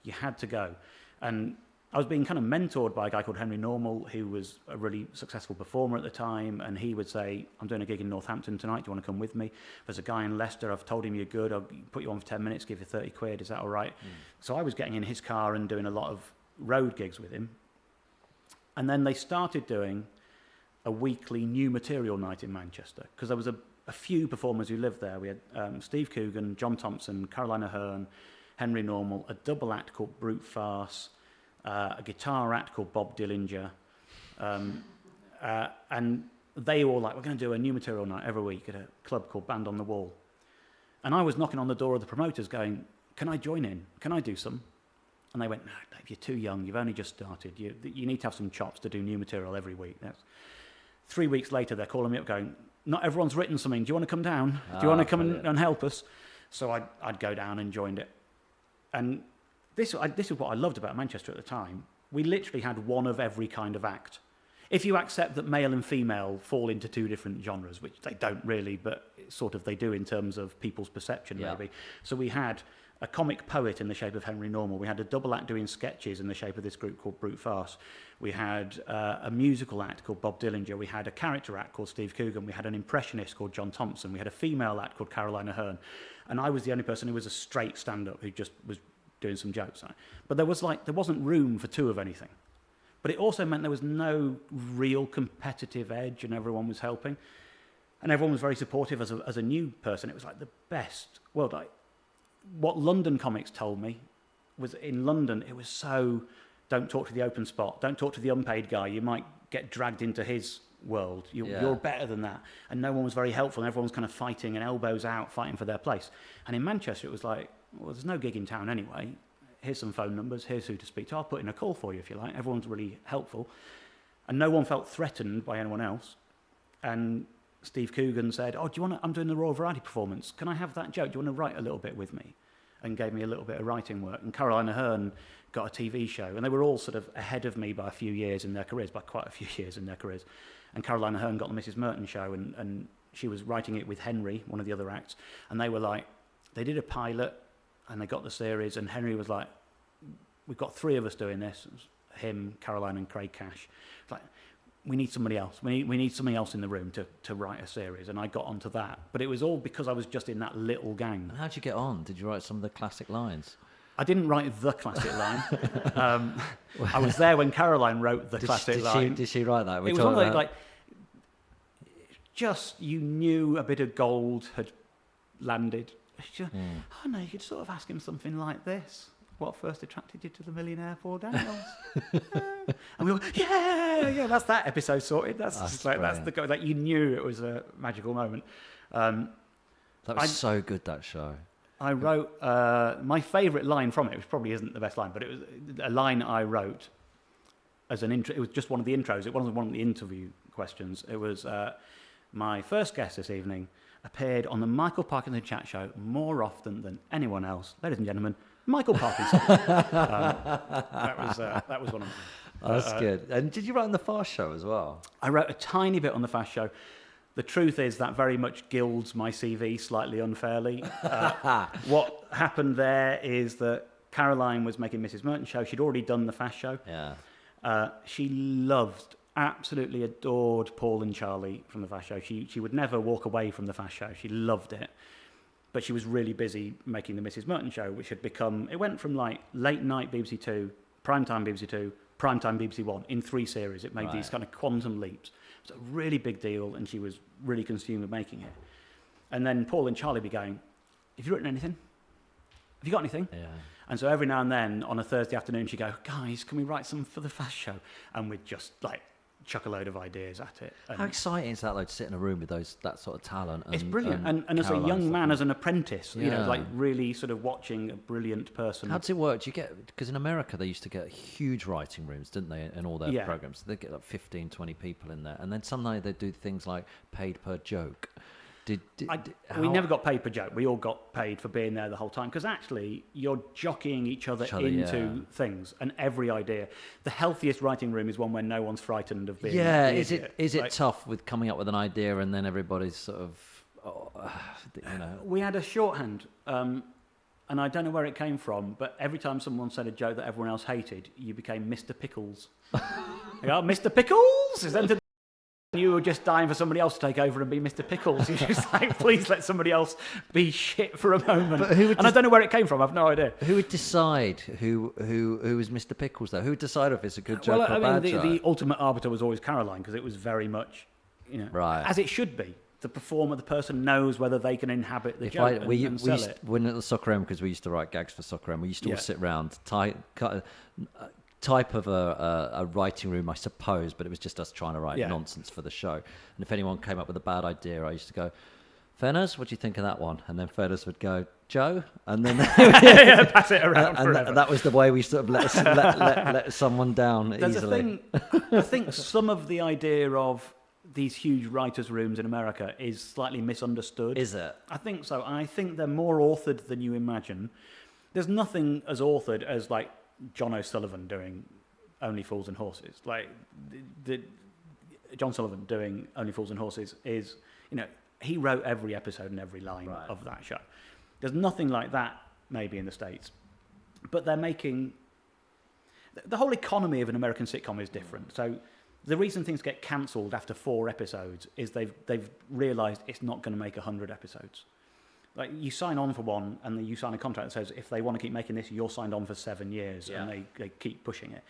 You had to go. And I was being kind of mentored by a guy called Henry Normal, who was a really successful performer at the time, and he would say, I'm doing a gig in Northampton tonight, do you want to come with me? There's a guy in Leicester, I've told him you're good, I'll put you on for 10 minutes, give you 30 quid, is that all right? So I was getting in his car and doing a lot of road gigs with him. And then they started doing a weekly new material night in Manchester, because there was a few performers who lived there. We had Steve Coogan, John Thompson, Caroline Aherne, Henry Normal, a double act called Brute Farce, a guitar act called Bob Dillinger, and they were all like, we're going to do a new material night every week at a club called Band on the Wall. And I was knocking on the door of the promoters going, can I join in? Can I do some? And they went, no, Dave, you're too young. You've only just started. You need to have some chops to do new material every week. 3 weeks later, they're calling me up going, not everyone's written something. Do you want to come down? Do you want to come and help us? So I'd go down and joined it. And this is what I loved about Manchester at the time. We literally had one of every kind of act. If you accept that male and female fall into two different genres, which they don't really, but sort of they do in terms of people's perception, maybe. So we had a comic poet in the shape of Henry Normal. We had a double act doing sketches in the shape of this group called Brute Farce. We had a musical act called Bob Dillinger. We had a character act called Steve Coogan. We had an impressionist called John Thompson. We had a female act called Caroline Aherne. And I was the only person who was a straight stand-up who just was doing some jokes. But there wasn't room for two of anything. But it also meant there was no real competitive edge and everyone was helping. And everyone was very supportive as a new person. It was like the best world. What London comics told me was in London, it was so, don't talk to the open spot, don't talk to the unpaid guy, you might get dragged into his world, you're better than that. And no one was very helpful, and everyone was kind of fighting and elbows out, fighting for their place. And in Manchester, it was like, well, there's no gig in town anyway, here's some phone numbers, here's who to speak to, I'll put in a call for you if you like. Everyone's really helpful. And no one felt threatened by anyone else. And Steve Coogan said, oh, do you want to, I'm doing the Royal Variety performance. Can I have that joke? Do you want to write a little bit with me? And gave me a little bit of writing work. And Caroline Aherne got a TV show. And they were all sort of ahead of me by a few years in their careers, by quite a few years in their careers. And Caroline Aherne got the Mrs. Merton show, and she was writing it with Henry, one of the other acts. And they were like, they did a pilot, and they got the series, and Henry was like, we've got three of us doing this. It was him, Caroline, and Craig Cash. It's like, we need somebody else. We need somebody else in the room to write a series, and I got onto that. But it was all because I was just in that little gang. And how'd you get on? Did you write some of the classic lines? I didn't write the classic line. I was there when Caroline wrote the classic line. Did she write that? It was one of like, just you knew a bit of gold had landed. Just, oh no, you could sort of ask him something like this. What first attracted you to the millionaire Paul Daniels? And we were, yeah, that's that episode sorted. That's the guy. Like, you knew it was a magical moment. That was so good, that show. I wrote my favourite line from it, which probably isn't the best line, but it was a line I wrote as an intro. It was just one of the intros. It wasn't one of the interview questions. It was my first guest this evening appeared on the Michael Parkinson Chat Show more often than anyone else. Ladies and gentlemen, Michael Parkinson. That was one of them. That's good. And did you write on the Fast Show as well? I wrote a tiny bit on the Fast Show. The truth is that very much gilds my CV slightly unfairly. What happened there is that Caroline was making Mrs. Merton's show. She'd already done the Fast Show. Yeah. She absolutely adored Paul and Charlie from the Fast Show. She would never walk away from the Fast Show. She loved it. But she was really busy making the Mrs. Merton show, which had become, it went from like late night BBC 2, primetime BBC 2, primetime BBC 1 in 3 series. It made these kind of quantum leaps. It was a really big deal, and she was really consumed with making it. And then Paul and Charlie be going, have you written anything? Have you got anything? Yeah. And so every now and then on a Thursday afternoon, she'd go, guys, can we write some for the Fast Show? And we'd just like chuck a load of ideas at it. And how exciting is that, though, to sit in a room with that sort of talent? It's brilliant. And as a young man, as an apprentice, you know, like really sort of watching a brilliant person. How does it work? Do you get, because in America they used to get huge writing rooms, didn't they, in all their programs? They'd get like 15, 20 people in there. And then sometimes they do things like paid per joke. We never got paid per joke. We all got paid for being there the whole time, because actually you're jockeying each other into things and every idea. The healthiest writing room is one where no one's frightened of being the idiot. Is it tough with coming up with an idea and then everybody's sort of, We had a shorthand, and I don't know where it came from, but every time someone said a joke that everyone else hated, you became Mr. Pickles. Mr. Pickles is entered. You were just dying for somebody else to take over and be Mr. Pickles. You're just like, please let somebody else be shit for a moment. I don't know where it came from. I've no idea. Who would decide who was Mr. Pickles, though? Who would decide if it's a good joke or a bad joke? The ultimate arbiter was always Caroline, because it was very much, as it should be. The performer, the person knows whether they can inhabit the joke and sell it. When at the Soccer M, because we used to write gags for Soccer M, we used to all sit around, type of a writing room, I suppose, but it was just us trying to write nonsense for the show. And if anyone came up with a bad idea, I used to go, Fenners, what do you think of that one? And then Fenners would go, Joe, and then pass it around forever. And that was the way we sort of let someone down easily. I think some of the idea of these huge writers' rooms in America is slightly misunderstood. Is it? I think so. I think they're more authored than you imagine. There's nothing as authored as like John O'Sullivan doing Only Fools and Horses. Like John Sullivan doing Only Fools and Horses is, he wrote every episode and every line of that show. There's nothing like that maybe in the States, but they're making the whole economy of an American sitcom is different. So the reason things get cancelled after 4 episodes is they've realised it's not going to make 100 episodes. Like, you sign on for one, and then you sign a contract that says if they want to keep making this, you're signed on for 7 years, and they keep pushing it.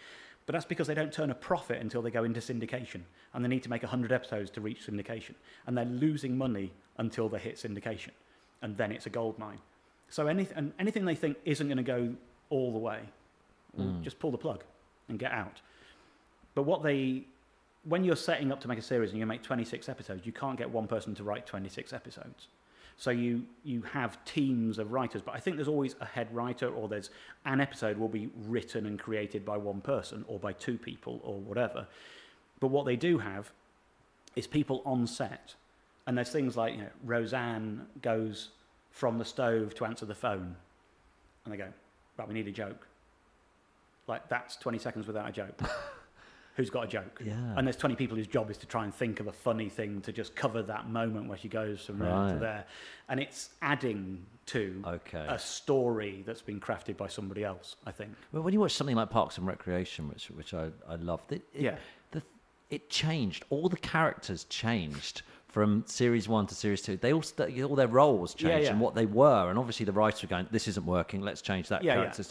But that's because they don't turn a profit until they go into syndication, and they need to make 100 episodes to reach syndication, and they're losing money until they hit syndication, and then it's a gold mine. So anything they think isn't going to go all the way, just pull the plug and get out. But when you're setting up to make a series and you make 26 episodes, you can't get one person to write 26 episodes. So you have teams of writers, but I think there's always a head writer, or there's an episode will be written and created by one person or by 2 people or whatever. But what they do have is people on set, and there's things like Roseanne goes from the stove to answer the phone, and they go, right, we need a joke. Like, that's 20 seconds without a joke. Who's got a joke? Yeah. And there's 20 people whose job is to try and think of a funny thing to just cover that moment where she goes from there to there. And it's adding to a story that's been crafted by somebody else, I think. Well, when you watch something like Parks and Recreation, which I loved, it changed. All the characters changed from series 1 to series 2. They all their roles changed and what they were. And obviously the writers were going, this isn't working, let's change that character.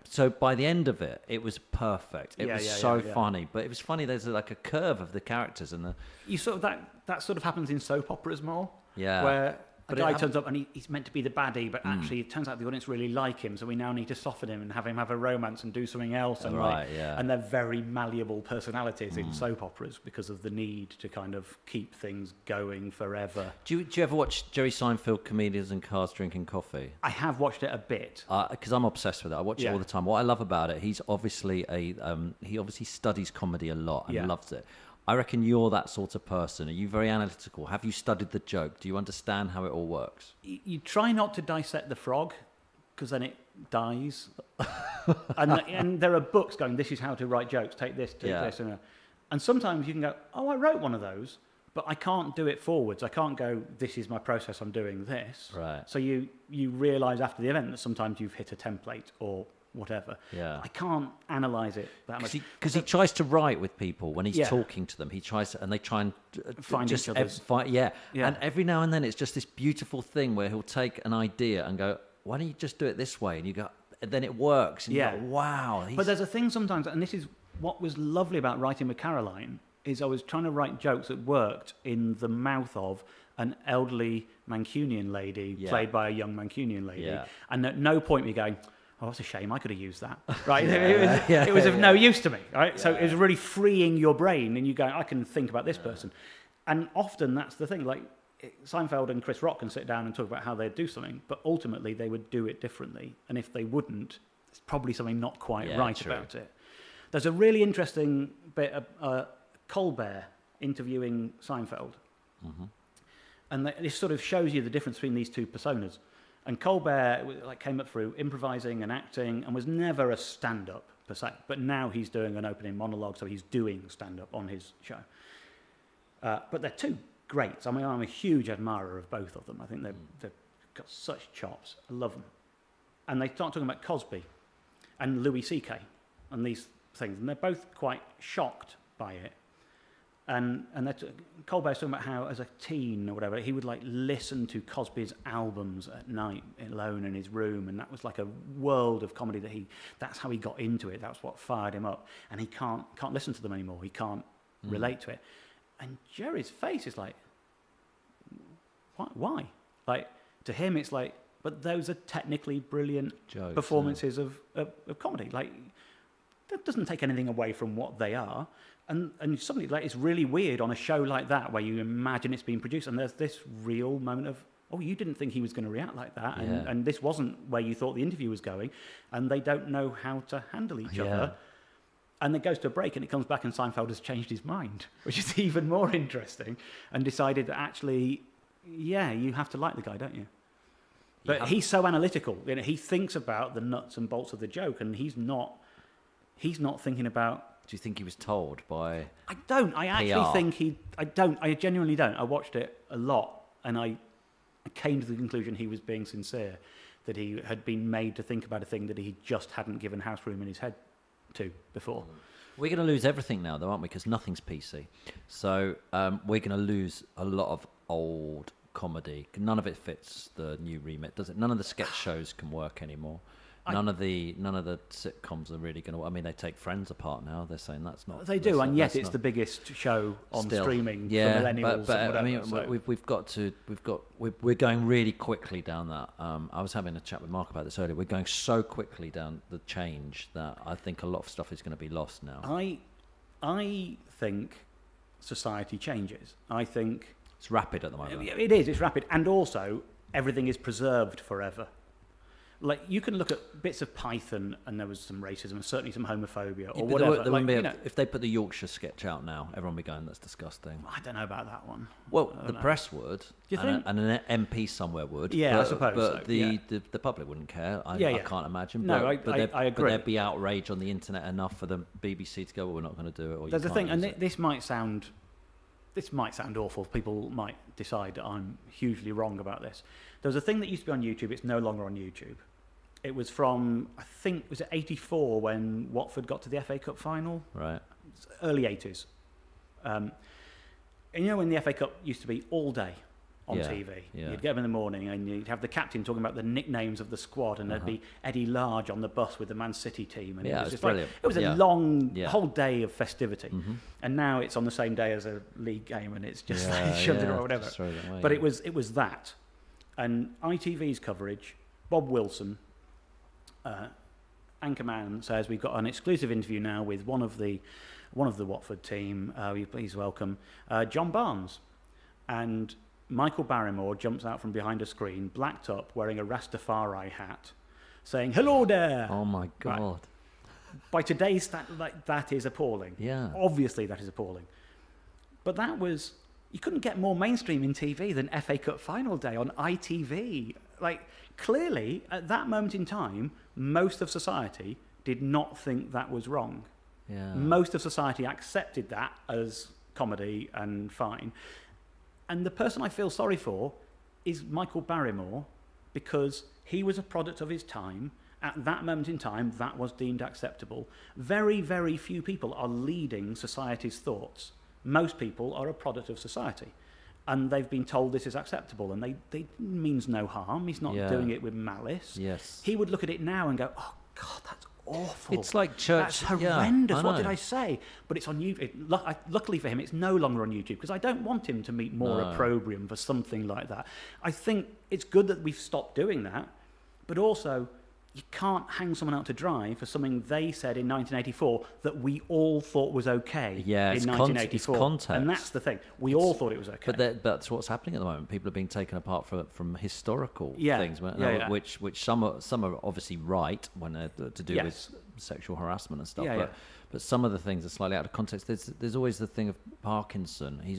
So by the end of it was perfect. It was so funny. But it was funny, there's like a curve of the characters and you sort of that sort of happens in soap operas more. Yeah. Where a guy turns up and he's meant to be the baddie, but actually it turns out the audience really like him, so we now need to soften him and have him have a romance and do something else. And and they're very malleable personalities in soap operas because of the need to kind of keep things going forever. Do you ever watch Jerry Seinfeld Comedians in Cars Drinking Coffee? I have watched it a bit. Because I'm obsessed with it. I watch it all the time. What I love about it, he obviously studies comedy a lot and loves it. I reckon you're that sort of person. Are you very analytical? Have you studied the joke? Do you understand how it all works? You try not to dissect the frog, because then it dies. and there are books going, this is how to write jokes, take this, take this. And sometimes you can go, oh, I wrote one of those, but I can't do it forwards. I can't go, this is my process, I'm doing this. Right. So you realise after the event that sometimes you've hit a template or whatever. Yeah. I can't analyse it that much. Because he tries to write with people when he's talking to them. He tries to, and they try and find each other's. And every now and then it's just this beautiful thing where he'll take an idea and go, why don't you just do it this way? And you go, and then it works. And you go, wow. But there's a thing sometimes, and this is what was lovely about writing with Caroline, is I was trying to write jokes that worked in the mouth of an elderly Mancunian lady played by a young Mancunian lady. Yeah. And at no point were going, oh, that's a shame, I could have used that, right? It was of no use to me, right? So it was really freeing your brain, and you go, I can think about this person. And often that's the thing, like Seinfeld and Chris Rock can sit down and talk about how they'd do something, but ultimately they would do it differently. And if they wouldn't, there's probably something not quite right about it. There's a really interesting bit of Colbert interviewing Seinfeld. And this sort of shows you the difference between these two personas. And Colbert came up through improvising and acting and was never a stand-up per se. But now he's doing an opening monologue, so he's doing stand-up on his show. But they're two greats. I mean, I'm a huge admirer of both of them. I think they've got such chops. I love them. And they start talking about Cosby and Louis C.K. and these things. And they're both quite shocked by it. And Colbert's talking about how, as a teen or whatever, he would listen to Cosby's albums at night alone in his room, and that was like a world of comedy that's how he got into it. That's what fired him up, and he can't listen to them anymore. He can't relate to it. And Jerry's face is like, why? Like, to him, it's like, but those are technically brilliant jokes, performances of comedy. Like, that doesn't take anything away from what they are. And suddenly, it's really weird on a show like that where you imagine it's being produced, and there's this real moment of, oh, you didn't think he was going to react like that, and this wasn't where you thought the interview was going, and they don't know how to handle each other. And it goes to a break, and it comes back, and Seinfeld has changed his mind, which is even more interesting, and decided that actually, you have to like the guy, don't you? But he's so analytical. You know, he thinks about the nuts and bolts of the joke, and he's not thinking about. Do you think he was told by? I don't. I actually think I don't. I genuinely don't. I watched it a lot, and I came to the conclusion he was being sincere, that he had been made to think about a thing that he just hadn't given house room in his head to before. We're going to lose everything now, though, aren't we? Because nothing's PC. So we're going to lose a lot of old comedy. None of it fits the new remit, does it? None of the sketch shows can work anymore. None of the sitcoms are really going to. I mean, they take Friends apart now. They're saying that's not. They do, and yet it's the biggest show on streaming for millennials. But whatever, I mean, we're going really quickly down that. I was having a chat with Mark about this earlier. We're going so quickly down the change that I think a lot of stuff is going to be lost now. I think society changes. I think it's rapid at the moment. It is. It's rapid, and also everything is preserved forever. Like, you can look at bits of Python, and there was some racism, and certainly some homophobia, or whatever. If they put the Yorkshire sketch out now, everyone would be going, that's disgusting. I don't know about that one. Well, the press would. Do you think? And an MP somewhere would. Yeah, I suppose but so. the public wouldn't care. I can't imagine. No, I agree. But there'd be outrage on the internet enough for the BBC to go, well, we're not going to do it. Or there's a thing, and this might sound awful. People might decide that I'm hugely wrong about this. There was a thing that used to be on YouTube. It's no longer on YouTube. It was from, I think, was it 84 when Watford got to the FA Cup final? Right. Early 80s. And you know when the FA Cup used to be all day on TV? Yeah. You'd get up in the morning and you'd have the captain talking about the nicknames of the squad, and there'd be Eddie Large on the bus with the Man City team. And it was brilliant. It was a long whole day of festivity. Mm-hmm. And now it's on the same day as a league game, and it's just shoved it or whatever. But it was that. And ITV's coverage, Bob Wilson, Anchorman, says we've got an exclusive interview now with one of the Watford team. Please welcome John Barnes. And Michael Barrymore jumps out from behind a screen, blacked up, wearing a Rastafari hat, saying, "Hello there." Oh my God! Right. By today's that is appalling. Yeah, obviously that is appalling. But you couldn't get more mainstream in TV than FA Cup final day on ITV. Clearly, at that moment in time, most of society did not think that was wrong. Yeah. Most of society accepted that as comedy and fine. And the person I feel sorry for is Michael Barrymore, because he was a product of his time. At that moment in time, that was deemed acceptable. Very, very few people are leading society's thoughts. Most people are a product of society. And they've been told this is acceptable, and they means no harm. He's not doing it with malice. Yes. He would look at it now and go, "Oh God, that's awful. It's like church. That's horrendous. What did I say?" But it's on YouTube. Luckily for him, it's no longer on YouTube, because I don't want him to meet more opprobrium for something like that. I think it's good that we've stopped doing that, but also, you can't hang someone out to dry for something they said in 1984 that we all thought was okay in 1984. It's context. And that's the thing. We all thought it was okay. But that's what's happening at the moment. People are being taken apart from historical things, which some are obviously right when they're to do with sexual harassment and stuff. Yeah, but some of the things are slightly out of context. There's always the thing of Parkinson. He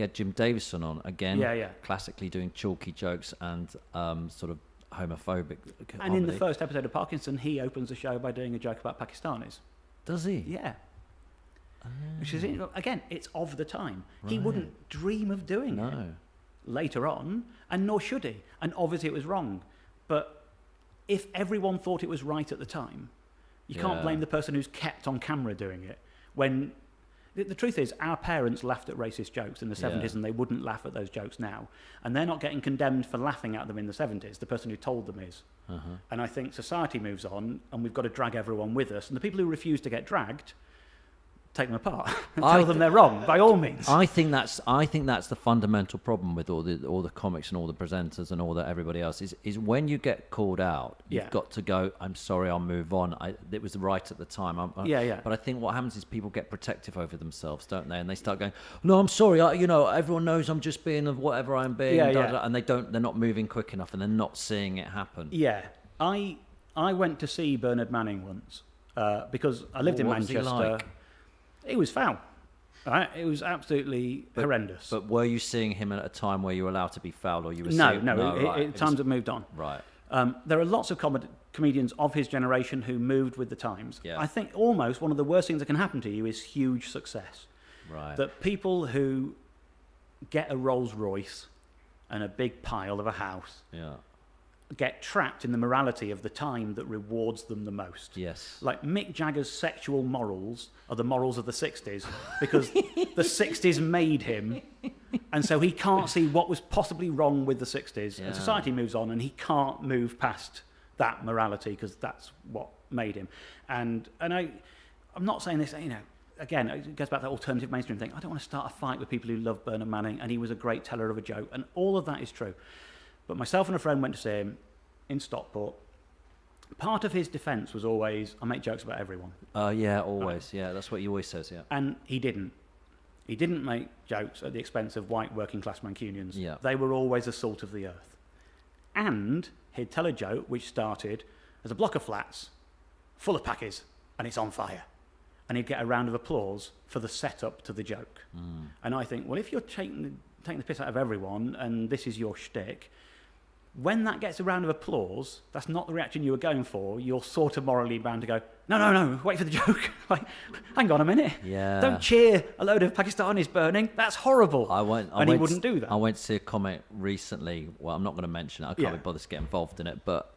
had Jim Davison on again, classically doing chalky jokes and sort of homophobic. And in the first episode of Parkinson, he opens the show by doing a joke about Pakistanis. Does he? Yeah. Which is, again, it's of the time. Right. He wouldn't dream of doing it later on, and nor should he. And obviously it was wrong. But if everyone thought it was right at the time, you can't blame the person who's kept on camera doing it. When the truth is, our parents laughed at racist jokes in the 70s, and they wouldn't laugh at those jokes now. And they're not getting condemned for laughing at them in the 70s. The person who told them is. And I think society moves on, and we've got to drag everyone with us. And the people who refuse to get dragged, take them apart and tell them they're wrong, by all means. I think that's the fundamental problem with all the comics and all the presenters and all that everybody else is when you get called out, you've got to go, I'm sorry, I'll move on. It was right at the time. But I think what happens is people get protective over themselves, don't they? And they start going, no, I'm sorry, everyone knows I'm just being of whatever I'm being, and they're not moving quick enough, and they're not seeing it happen. Yeah, I went to see Bernard Manning once because I lived in Manchester. Was he like? It was foul. Right? It was absolutely horrendous. But were you seeing him at a time where you were allowed to be foul, or you were times have moved on. Right. There are lots of comedians of his generation who moved with the times. Yeah. I think almost one of the worst things that can happen to you is huge success. Right. That people who get a Rolls Royce and a big pile of a house get trapped in the morality of the time that rewards them the most. Yes. Like Mick Jagger's sexual morals are the morals of the 60s because the 60s made him, and so he can't see what was possibly wrong with the 60s. And society moves on, and he can't move past that morality because that's what made him. And I'm not saying this, again, it goes back to that alternative mainstream thing. I don't want to start a fight with people who love Bernard Manning, and he was a great teller of a joke, and all of that is true. But myself and a friend went to see him in Stockport. Part of his defence was always, I make jokes about everyone. Always. Yeah, that's what he always says, yeah. And he didn't. He didn't make jokes at the expense of white working-class Mancunians. Yeah. They were always the salt of the earth. And he'd tell a joke which started as a block of flats full of packies, and it's on fire. And he'd get a round of applause for the setup to the joke. And I think, well, if you're taking the piss out of everyone, and this is your shtick, when that gets a round of applause, that's not the reaction you were going for. You're sort of morally bound to go, no, wait for the joke. Like, hang on a minute. Yeah. Don't cheer a load of Pakistanis burning. That's horrible. He wouldn't do that. I went to see a comic recently. Well, I'm not going to mention it. I can't be bothered to get involved in it. But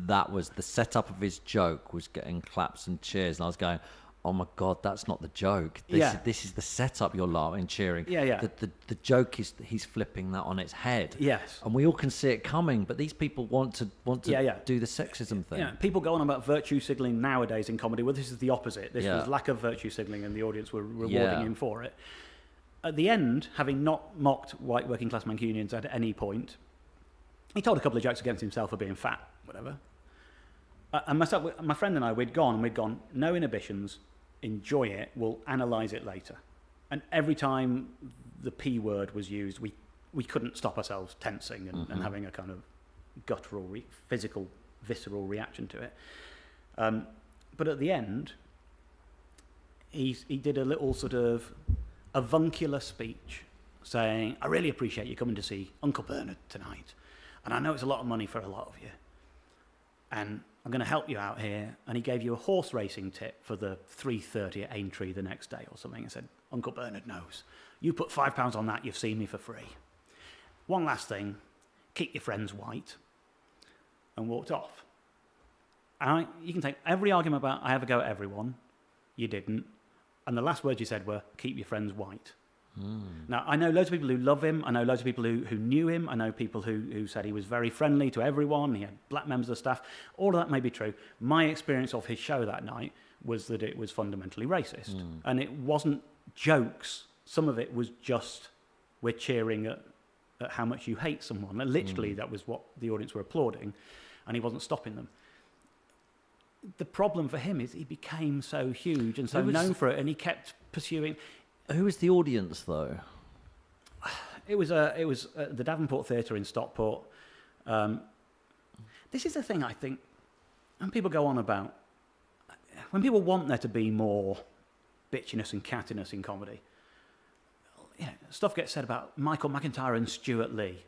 that was the setup of his joke was getting claps and cheers. And I was going, oh my God, that's not the joke. This is the setup. You're laughing, cheering. The joke is he's flipping that on its head. Yes. And we all can see it coming, but these people want to do the sexism thing. Yeah. People go on about virtue signaling nowadays in comedy. Well, this is the opposite. This was lack of virtue signaling, and the audience were rewarding him for it. At the end, having not mocked white working class Mancunians at any point, he told a couple of jokes against himself for being fat, whatever. And my friend and I, we'd gone, no inhibitions. Enjoy it, we'll analyse it later. And every time the P word was used, we couldn't stop ourselves tensing and having a kind of guttural, physical, visceral reaction to it. But at the end, he did a little sort of avuncular speech saying, I really appreciate you coming to see Uncle Bernard tonight. And I know it's a lot of money for a lot of you. And I'm going to help you out here. And he gave you a horse racing tip for the 3:30 at Aintree the next day or something and said, Uncle Bernard knows. You put £5 on that, you've seen me for free. One last thing, keep your friends white. And walked off. And you can take every argument about I have a go at everyone. You didn't. And the last words you said were, keep your friends white. Now, I know loads of people who love him. I know loads of people who knew him. I know people who said he was very friendly to everyone. He had black members of the staff. All of that may be true. My experience of his show that night was that it was fundamentally racist. And it wasn't jokes. Some of it was just, we're cheering at how much you hate someone. And literally, that was what the audience were applauding. And he wasn't stopping them. The problem for him is he became so huge and so known for it. And he kept pursuing... Who was the audience, though? It was the Davenport Theatre in Stockport. This is the thing I think, and people go on about. when people want there to be more bitchiness and cattiness in comedy, stuff gets said about Michael McIntyre and Stuart Lee.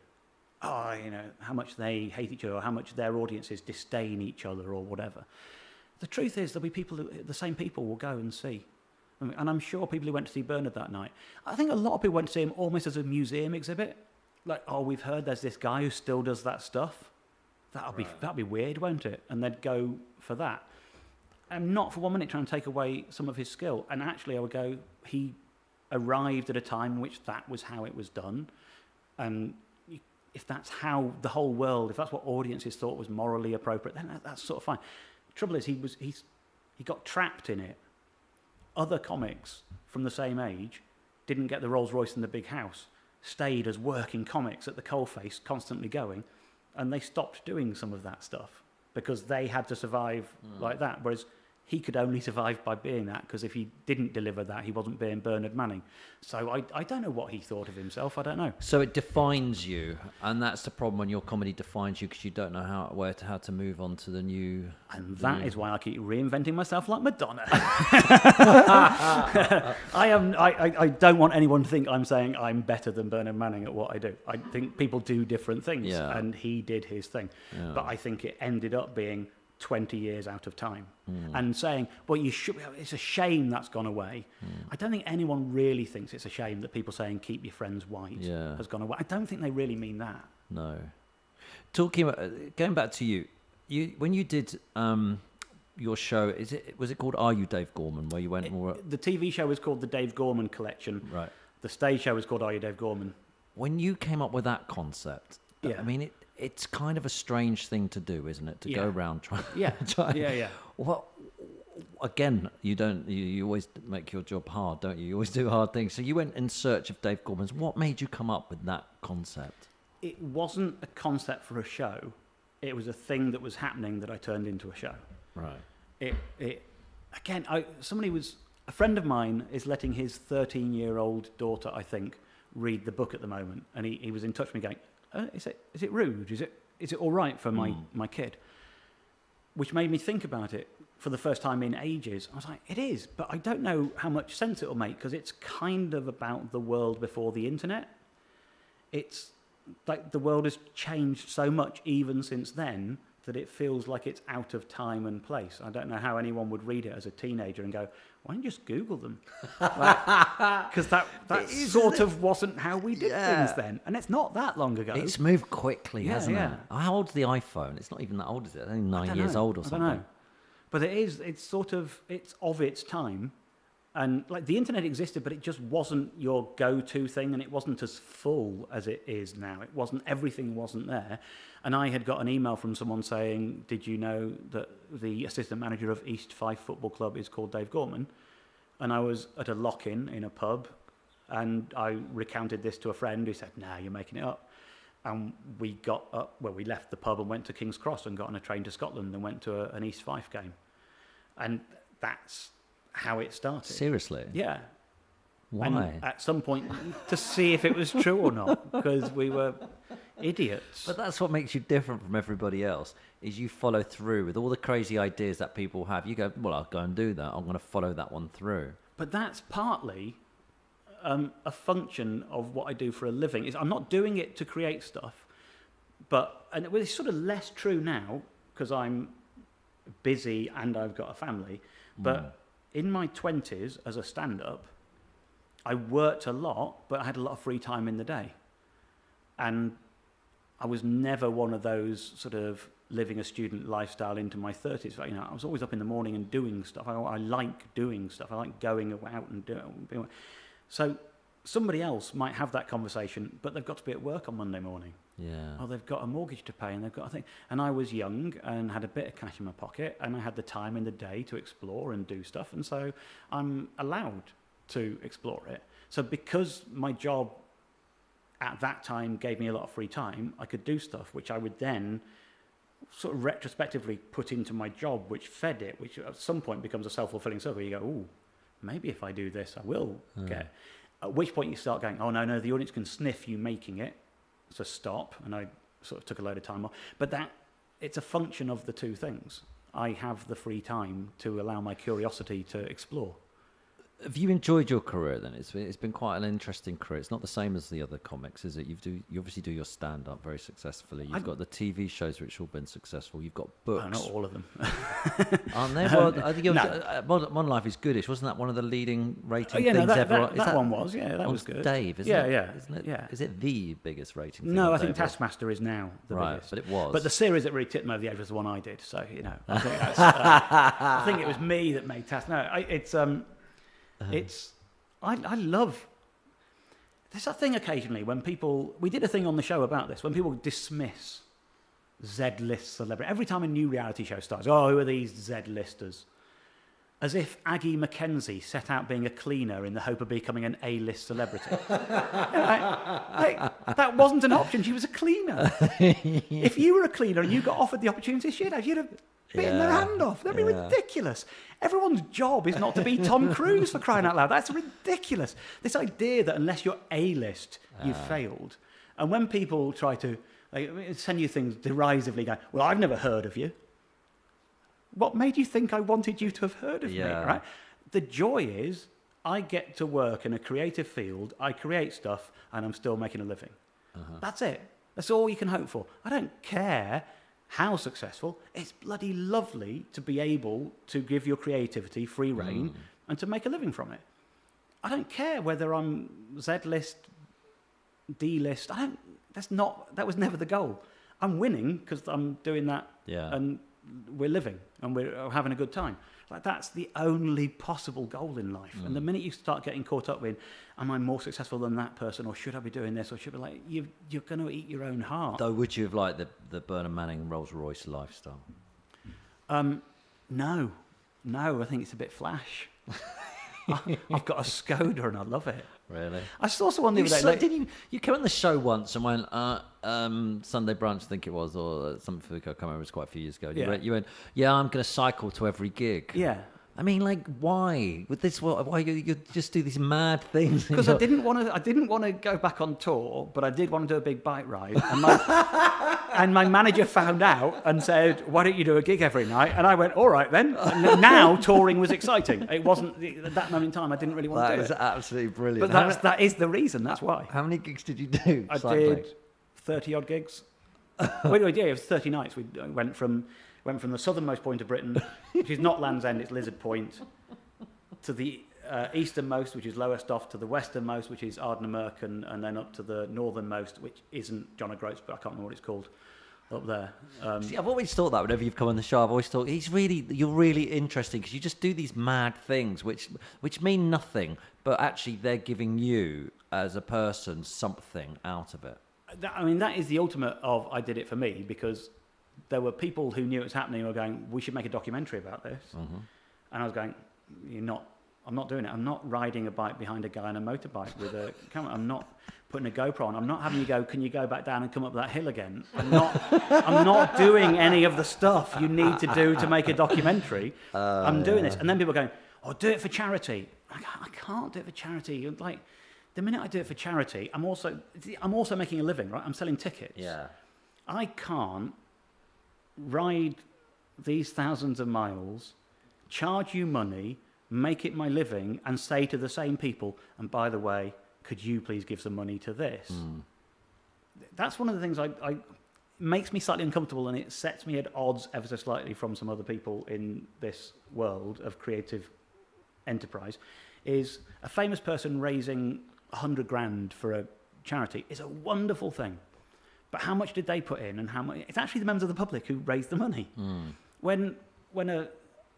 Oh, how much they hate each other, or how much their audiences disdain each other, or whatever. The truth is, there'll be people the same people will go and see. And I'm sure people who went to see Bernard that night, I think a lot of people went to see him almost as a museum exhibit. Like, oh, we've heard there's this guy who still does that stuff. That'll be weird, won't it? And they'd go for that. I'm not for 1 minute trying to take away some of his skill. And actually, I would go, he arrived at a time in which that was how it was done. And if that's how the whole world, if that's what audiences thought was morally appropriate, then that's sort of fine. The trouble is, he got trapped in it. Other comics from the same age didn't get the Rolls Royce and the big house, stayed as working comics at the coalface, constantly going, and they stopped doing some of that stuff because they had to survive like that. Whereas he could only survive by being that, because if he didn't deliver that, he wasn't being Bernard Manning. So I don't know what he thought of himself. I don't know. So it defines you, and that's the problem when your comedy defines you, because you don't know how to move on to the new. And that is why I keep reinventing myself like Madonna. I don't want anyone to think I'm saying I'm better than Bernard Manning at what I do. I think people do different things, and he did his thing. Yeah. But I think it ended up being 20 years out of time, and saying, well, it's a shame that's gone away. I don't think anyone really thinks it's a shame that people saying keep your friends white has gone away. I don't think they really mean that. No. Talking about, going back to you when you did your show, was it called Are You Dave Gorman, where you went more? The TV show was called The Dave Gorman Collection. Right. The stage show was called Are You Dave Gorman. When you came up with that concept, I mean, it's kind of a strange thing to do, isn't it? To go around trying. Yeah. Well, again, you always make your job hard, don't you? You always do hard things. So you went in search of Dave Gorman's. What made you come up with that concept? It wasn't a concept for a show. It was a thing that was happening that I turned into a show. Right. A friend of mine is letting his 13-year-old daughter, I think, read the book at the moment, and he was in touch with me going, is it rude? Is it all right for my kid? Which made me think about it for the first time in ages. I was like, it is, but I don't know how much sense it will make, because it's kind of about the world before the internet. It's like the world has changed so much even since then that it feels like it's out of time and place. I don't know how anyone would read it as a teenager and go, why don't you just Google them? Because that sort of wasn't how we did things then. And it's not that long ago. It's moved quickly, hasn't it? How old's the iPhone? It's not even that old, is it? It's only 9 years old or something. I don't know. But it's of its time. And like the internet existed, but it just wasn't your go-to thing, and it wasn't as full as it is now. Everything wasn't there. And I had got an email from someone saying, did you know that the assistant manager of East Fife Football Club is called Dave Gorman? And I was at a lock-in in a pub, and I recounted this to a friend who said, nah, you're making it up. And we got up, we left the pub and went to King's Cross and got on a train to Scotland and went to an East Fife game. And that's how it started. Seriously? Yeah. Why? And at some point to see if it was true or not, because we were idiots. But that's what makes you different from everybody else, is you follow through with all the crazy ideas that people have. You go, well, I'll go and do that. I'm going to follow that one through. But that's partly a function of what I do for a living. I'm not doing it to create stuff, and it's sort of less true now because I'm busy and I've got a family. But in my 20s as a stand-up, I worked a lot, but I had a lot of free time in the day. And I was never one of those sort of living a student lifestyle into my 30s. I was always up in the morning and doing stuff. I like doing stuff. I like going out and doing. So somebody else might have that conversation, but they've got to be at work on Monday morning. Yeah. Or they've got a mortgage to pay, and they've got a thing. And I was young and had a bit of cash in my pocket, and I had the time in the day to explore and do stuff, and so I'm allowed to explore it. So because my job at that time gave me a lot of free time, I could do stuff which I would then sort of retrospectively put into my job, which fed it, which at some point becomes a self-fulfilling circle. You go, ooh, maybe if I do this, I will get. At which point you start going, oh, no, the audience can sniff you making it, so stop. And I sort of took a load of time off. But it's a function of the two things. I have the free time to allow my curiosity to explore. Have you enjoyed your career then? It's been quite an interesting career. It's not the same as the other comics, is it? You obviously do your stand-up very successfully. You've got the TV shows which have all been successful. You've got books. Oh, not all of them. Aren't they? Well, I think Modern Life is Goodish. Wasn't that one of the leading rating things ever? That one was. Yeah, that was good. Dave, isn't it? Yeah. Isn't it? Yeah. Is it the biggest rating thing? No, I think Taskmaster is now the biggest. But it was. But the series that really tipped me over the edge was the one I did. So, I think that's... I think it was me that made Taskmaster. I love... There's that thing occasionally when people... We did a thing on the show about this. When people dismiss Z-list celebrity. Every time a new reality show starts, who are these Z-listers? As if Aggie Mackenzie set out being a cleaner in the hope of becoming an A-list celebrity. That wasn't an option. She was a cleaner. If you were a cleaner and you got offered the opportunity, you'd have bitten their hand off. That'd be ridiculous. Everyone's job is not to be Tom Cruise, for crying out loud. That's ridiculous. This idea that unless you're A-list, you've failed. And when people try to send you things derisively, going, well, I've never heard of you. What made you think I wanted you to have heard of me, right? The joy is I get to work in a creative field, I create stuff, and I'm still making a living. That's it. That's all you can hope for. I don't care how successful. It's bloody lovely to be able to give your creativity free rein and to make a living from it. I don't care whether I'm Z-list, D-list. That was never the goal. I'm winning because I'm doing that and we're living and we're having a good time. Like, that's the only possible goal in life. And the minute you start getting caught up in, am I more successful than that person, or should I be doing this, or should I be you're going to eat your own heart. Though, would you have liked the Bernard Manning Rolls Royce lifestyle? No, I think it's a bit flash. I've got a Skoda and I love it. Really? I saw someone the other day. You came on the show once and went, Sunday brunch, I think it was, or something, I can't remember, it was quite a few years ago. You went, I'm going to cycle to every gig. Yeah. I mean, like, why? With this, why you just do these mad things? Because I didn't want to go back on tour, but I did want to do a big bike ride. And my manager found out and said, "Why don't you do a gig every night?" And I went, "All right then." And now touring was exciting. It wasn't at that moment in time. I didn't really want to do it. That is absolutely brilliant. But that is the reason. That's why. How many gigs did you do? I did 30 odd gigs. It was 30 nights. We went from the southernmost point of Britain, which is not Land's End, it's Lizard Point, to the easternmost, which is Lowestoft, to the westernmost, which is Ardnamurk, and then up to the northernmost, which isn't John O'Groats, but I can't remember what it's called up there. See, I've always thought that whenever you've come on the show, I've always thought you're really interesting because you just do these mad things which mean nothing, but actually they're giving you as a person something out of it. That is the ultimate of I did it for me, because there were people who knew it was happening who were going, we should make a documentary about this. And I was going, I'm not doing it. I'm not riding a bike behind a guy on a motorbike with a camera. I'm not putting a GoPro on. I'm not having you go, can you go back down and come up that hill again? I'm not doing any of the stuff you need to do to make a documentary. I'm doing this. And then people are going, do it for charity. I can't do it for charity. Like, the minute I do it for charity, I'm also making a living, right? I'm selling tickets. Yeah. I can't ride these thousands of miles, charge you money, make it my living, and say to the same people, and by the way, could you please give some money to this? That's one of the things I makes me slightly uncomfortable, and it sets me at odds ever so slightly from some other people in this world of creative enterprise, is a famous person raising 100 grand for a charity is a wonderful thing. But how much did they put in, and how much? It's actually the members of the public who raised the money. When a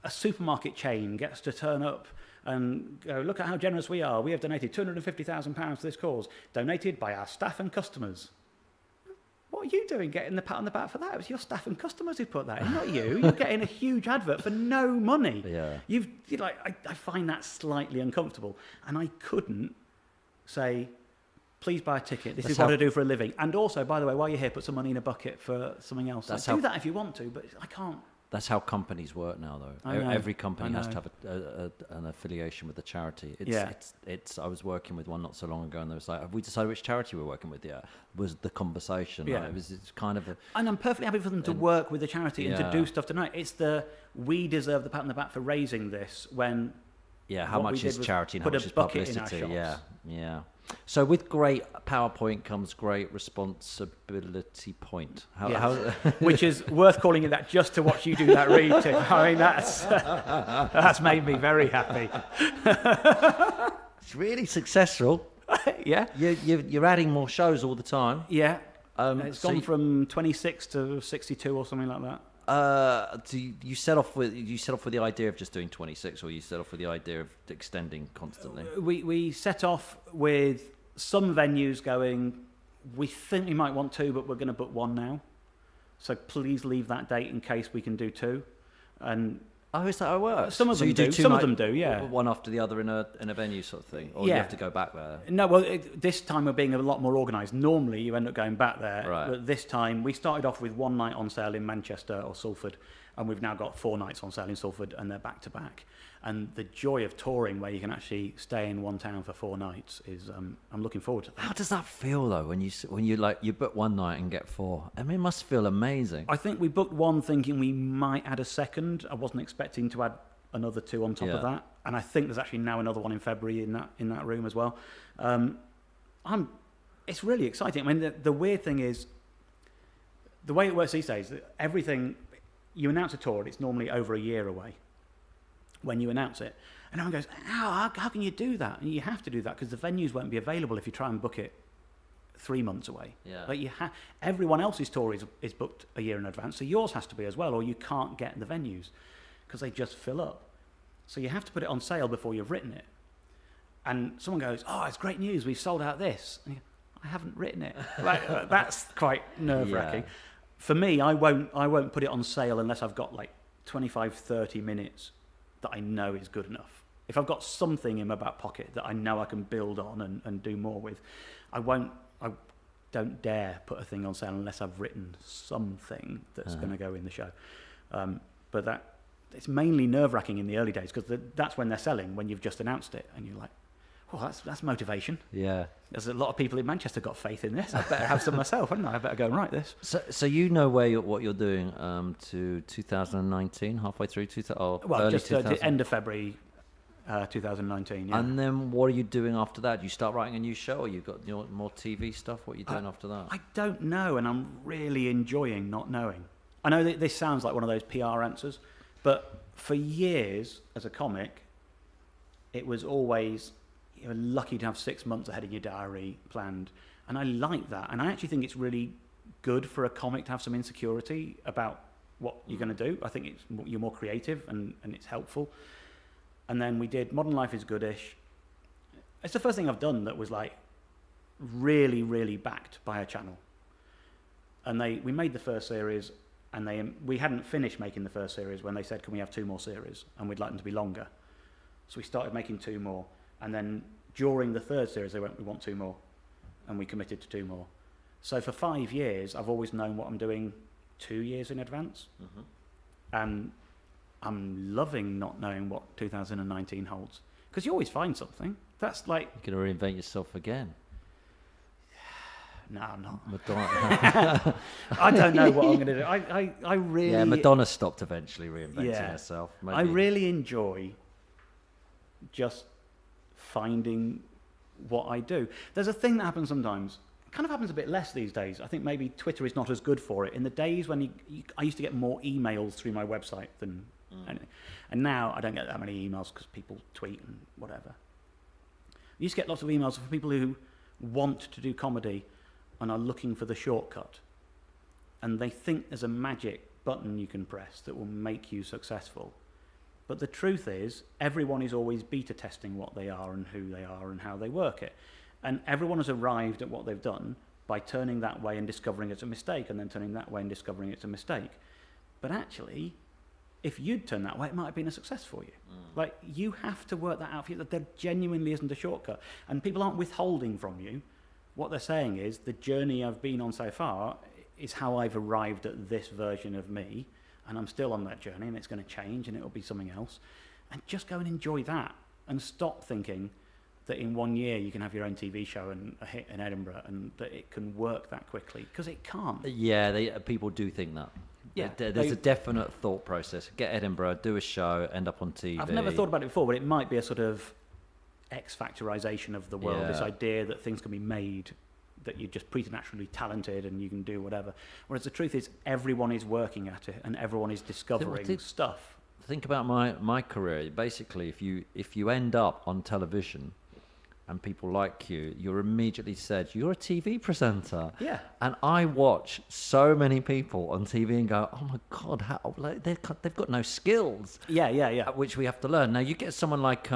supermarket chain gets to turn up and go, look at how generous we are. We have donated £250,000 to this cause, donated by our staff and customers. What are you doing getting the pat on the back for that? It was your staff and customers who put that in, not you. You're getting a huge advert for no money. Yeah. I find that slightly uncomfortable, and I couldn't say, please buy a ticket. This is what I do for a living. And also, by the way, while you're here, put some money in a bucket for something else. Do that if you want to, but I can't. That's how companies work now, though. Every company has to have an affiliation with a charity. It's. I was working with one not so long ago, and they was like, "Have we decided which charity we're working with yet?" Was the conversation? Yeah. It's kind of a. And I'm perfectly happy for them to work with the charity and to do stuff tonight. It's we deserve the pat on the back for raising this when. Yeah, how much is charity and how much is publicity? Yeah. So with great PowerPoint comes great responsibility point. Which is worth calling it that just to watch you do that read, Tim. I mean, that's made me very happy. It's really successful. Yeah. You're adding more shows all the time. Yeah. It's gone from 26 to 62 or something like that. You set off with the idea of just doing 26, or you set off with the idea of extending constantly? We set off with some venues going, we think we might want 2, but we're going to book 1 now. So please leave that date in case we can do 2. And is that how it works? Some of them do. Some of them do, yeah. One after the other in a venue sort of thing, or you have to go back there. No, well, this time we're being a lot more organised. Normally, you end up going back there, right. But this time we started off with 1 night on sale in Manchester or Salford, and we've now got 4 nights on sale in Salford, and they're back to back. And the joy of touring, where you can actually stay in one town for 4 nights, is I'm looking forward to that. How does that feel though when you book 1 night and get 4? I mean, it must feel amazing. I think we booked 1 thinking we might add a second. I wasn't expecting to add another 2 on top of that, and I think there's actually now another one in February in that room as well. It's really exciting. I mean, the weird thing is the way it works these days. Everything you announce a tour, and it's normally over a year away when you announce it, and everyone goes, how can you do that? And you have to do that because the venues won't be available if you try and book it 3 months away. Yeah. Like everyone else's tour is booked a year in advance, so yours has to be as well, or you can't get the venues because they just fill up. So you have to put it on sale before you've written it. And someone goes, "Oh, it's great news! We've sold out this." And you go, I haven't written it. That's quite nerve-wracking. Yeah. For me, I won't put it on sale unless I've got like 25, 30 minutes that I know is good enough. If I've got something in my back pocket that I know I can build on and do more with, I don't dare put a thing on sale unless I've written something that's going to go in the show. But it's mainly nerve-wracking in the early days because that's when they're selling, when you've just announced it, and you're like, "Oh, that's motivation." Yeah. There's a lot of people in Manchester got faith in this. I better have some myself, haven't I? I better go and write this. So you know what you're doing to 2019, halfway through early just the end of February 2019. Yeah. And then what are you doing after that? Do you start writing a new show, or you've got more TV stuff? What are you doing after that? I don't know, and I'm really enjoying not knowing. I know that this sounds like one of those PR answers, but for years as a comic, it was always, you're lucky to have 6 months ahead in your diary planned. And I like that. And I actually think it's really good for a comic to have some insecurity about what you're going to do. I think you're more creative and it's helpful. And then we did Modern Life is Goodish. It's the first thing I've done that was like really, really backed by a channel. And we made the first series, and we hadn't finished making the first series when they said, "Can we have 2 more series?" And we'd like them to be longer. So we started making 2 more. And then during the 3rd series, they went, "We want 2 more." And we committed to 2 more. So for 5 years, I've always known what I'm doing 2 years in advance. Mm-hmm. And I'm loving not knowing what 2019 holds. Because you always find something. That's like... You're going to reinvent yourself again. No, I'm not. Madonna. I don't know what I'm going to do. I really... Yeah, Madonna stopped eventually reinventing herself. Maybe. I really enjoy just finding what I do. There's a thing that happens sometimes. It kind of happens a bit less these days. I think maybe Twitter is not as good for it. In the days when I used to get more emails through my website than anything. And now I don't get that many emails because people tweet and whatever. I used to get lots of emails from people who want to do comedy and are looking for the shortcut. And they think there's a magic button you can press that will make you successful. But the truth is, everyone is always beta testing what they are and who they are and how they work it. And everyone has arrived at what they've done by turning that way and discovering it's a mistake, and then turning that way and discovering it's a mistake. But actually, if you'd turned that way, it might have been a success for you. Like, you have to work that out for you. There genuinely isn't a shortcut. And people aren't withholding from you. What they're saying is, the journey I've been on so far is how I've arrived at this version of me, and I'm still on that journey, and it's going to change, and it'll be something else. And just go and enjoy that, and stop thinking that in 1 year you can have your own TV show and a hit in Edinburgh, and that it can work that quickly, because it can't. Yeah, people do think that. Yeah, there's a definite thought process. Get Edinburgh, do a show, end up on TV. I've never thought about it before, but it might be a sort of X-factorization of the world, this idea that things can be made, that you're just preternaturally talented and you can do whatever. Whereas the truth is, everyone is working at it and everyone is discovering stuff. Think about my career. Basically, if you end up on television and people like you, you're immediately said, you're a TV presenter. Yeah. And I watch so many people on TV and go, oh my God, they've got no skills. Yeah. Which we have to learn. Now, you get someone like,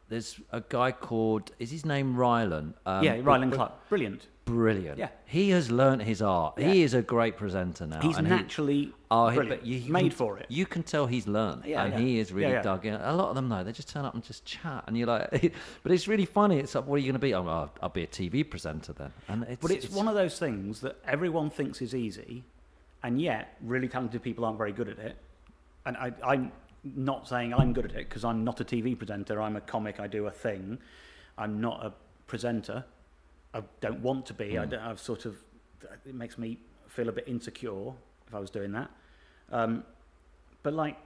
there's a guy called, is his name Rylan? Rylan Clark. Brilliant. Yeah. He has learnt his art. Yeah. He is a great presenter now. He's naturally made for it. You can tell he's learnt. He is really dug in. A lot of them, though, they just turn up and just chat. And you're like, but it's really funny. It's like, what are you going to be? Oh, I'll be a TV presenter then. And it's one of those things that everyone thinks is easy, and yet really talented people aren't very good at it. And I'm not saying I'm good at it, because I'm not a TV presenter. I'm a comic. I do a thing. I'm not a presenter. I don't want to be. I've sort of, it makes me feel a bit insecure if I was doing that. But like,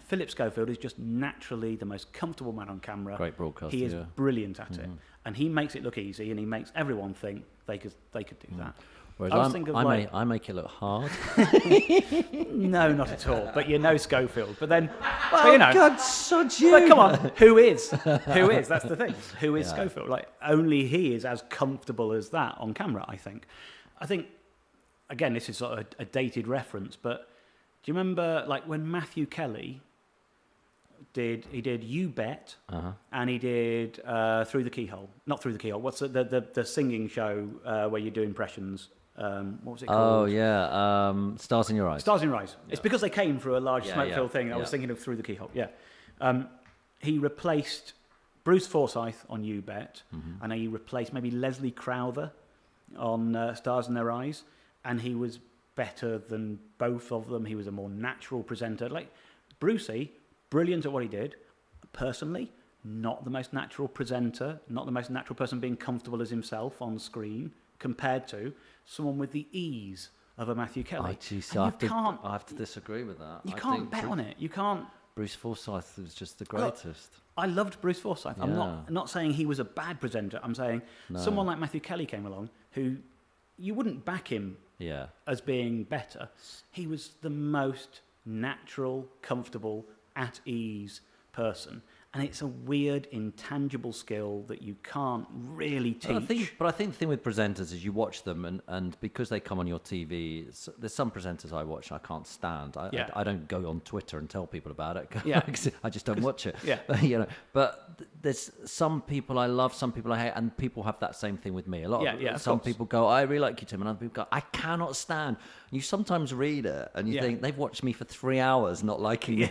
Philip Schofield is just naturally the most comfortable man on camera. Great broadcaster. He is brilliant at it, and he makes it look easy, and he makes everyone think they could do that. Whereas I make it look hard. No, not at all. But Schofield. But then, God, sod you. But come on, who is? That's the thing. Who is Schofield? Like, only he is as comfortable as that on camera, I think. Again, this is sort of a dated reference, but do you remember, like, when Matthew Kelly did You Bet, and he did Through the Keyhole? Not Through the Keyhole. What's the singing show where you do impressions? What was it called? Oh, yeah. Stars in Your Eyes. Stars in Your Eyes. Yeah. It's because they came through a large smoke-filled thing. I was thinking of Through the Keyhole. Yeah. He replaced Bruce Forsyth on You Bet, and he replaced maybe Leslie Crowther on Stars in Their Eyes, and he was better than both of them. He was a more natural presenter. Like, Brucey, brilliant at what he did. Personally, not the most natural presenter, not the most natural person being comfortable as himself on screen, compared to someone with the ease of a Matthew Kelly. I have to disagree with that. You can't bet on it. You can't. Bruce Forsyth was just the greatest. I loved Bruce Forsyth. Yeah. I'm not saying he was a bad presenter. I'm saying someone like Matthew Kelly came along who you wouldn't back him as being better. He was the most natural, comfortable, at ease person. And it's a weird, intangible skill that you can't really teach. But I think the thing with presenters is you watch them, and because they come on your TV, there's some presenters I watch I can't stand. I don't go on Twitter and tell people about it. I just don't watch it. But there's some people I love, some people I hate, and people have that same thing with me. Some people go, I really like you, Tim, and other people go, I cannot stand. You sometimes read it and you think they've watched me for 3 hours not liking me.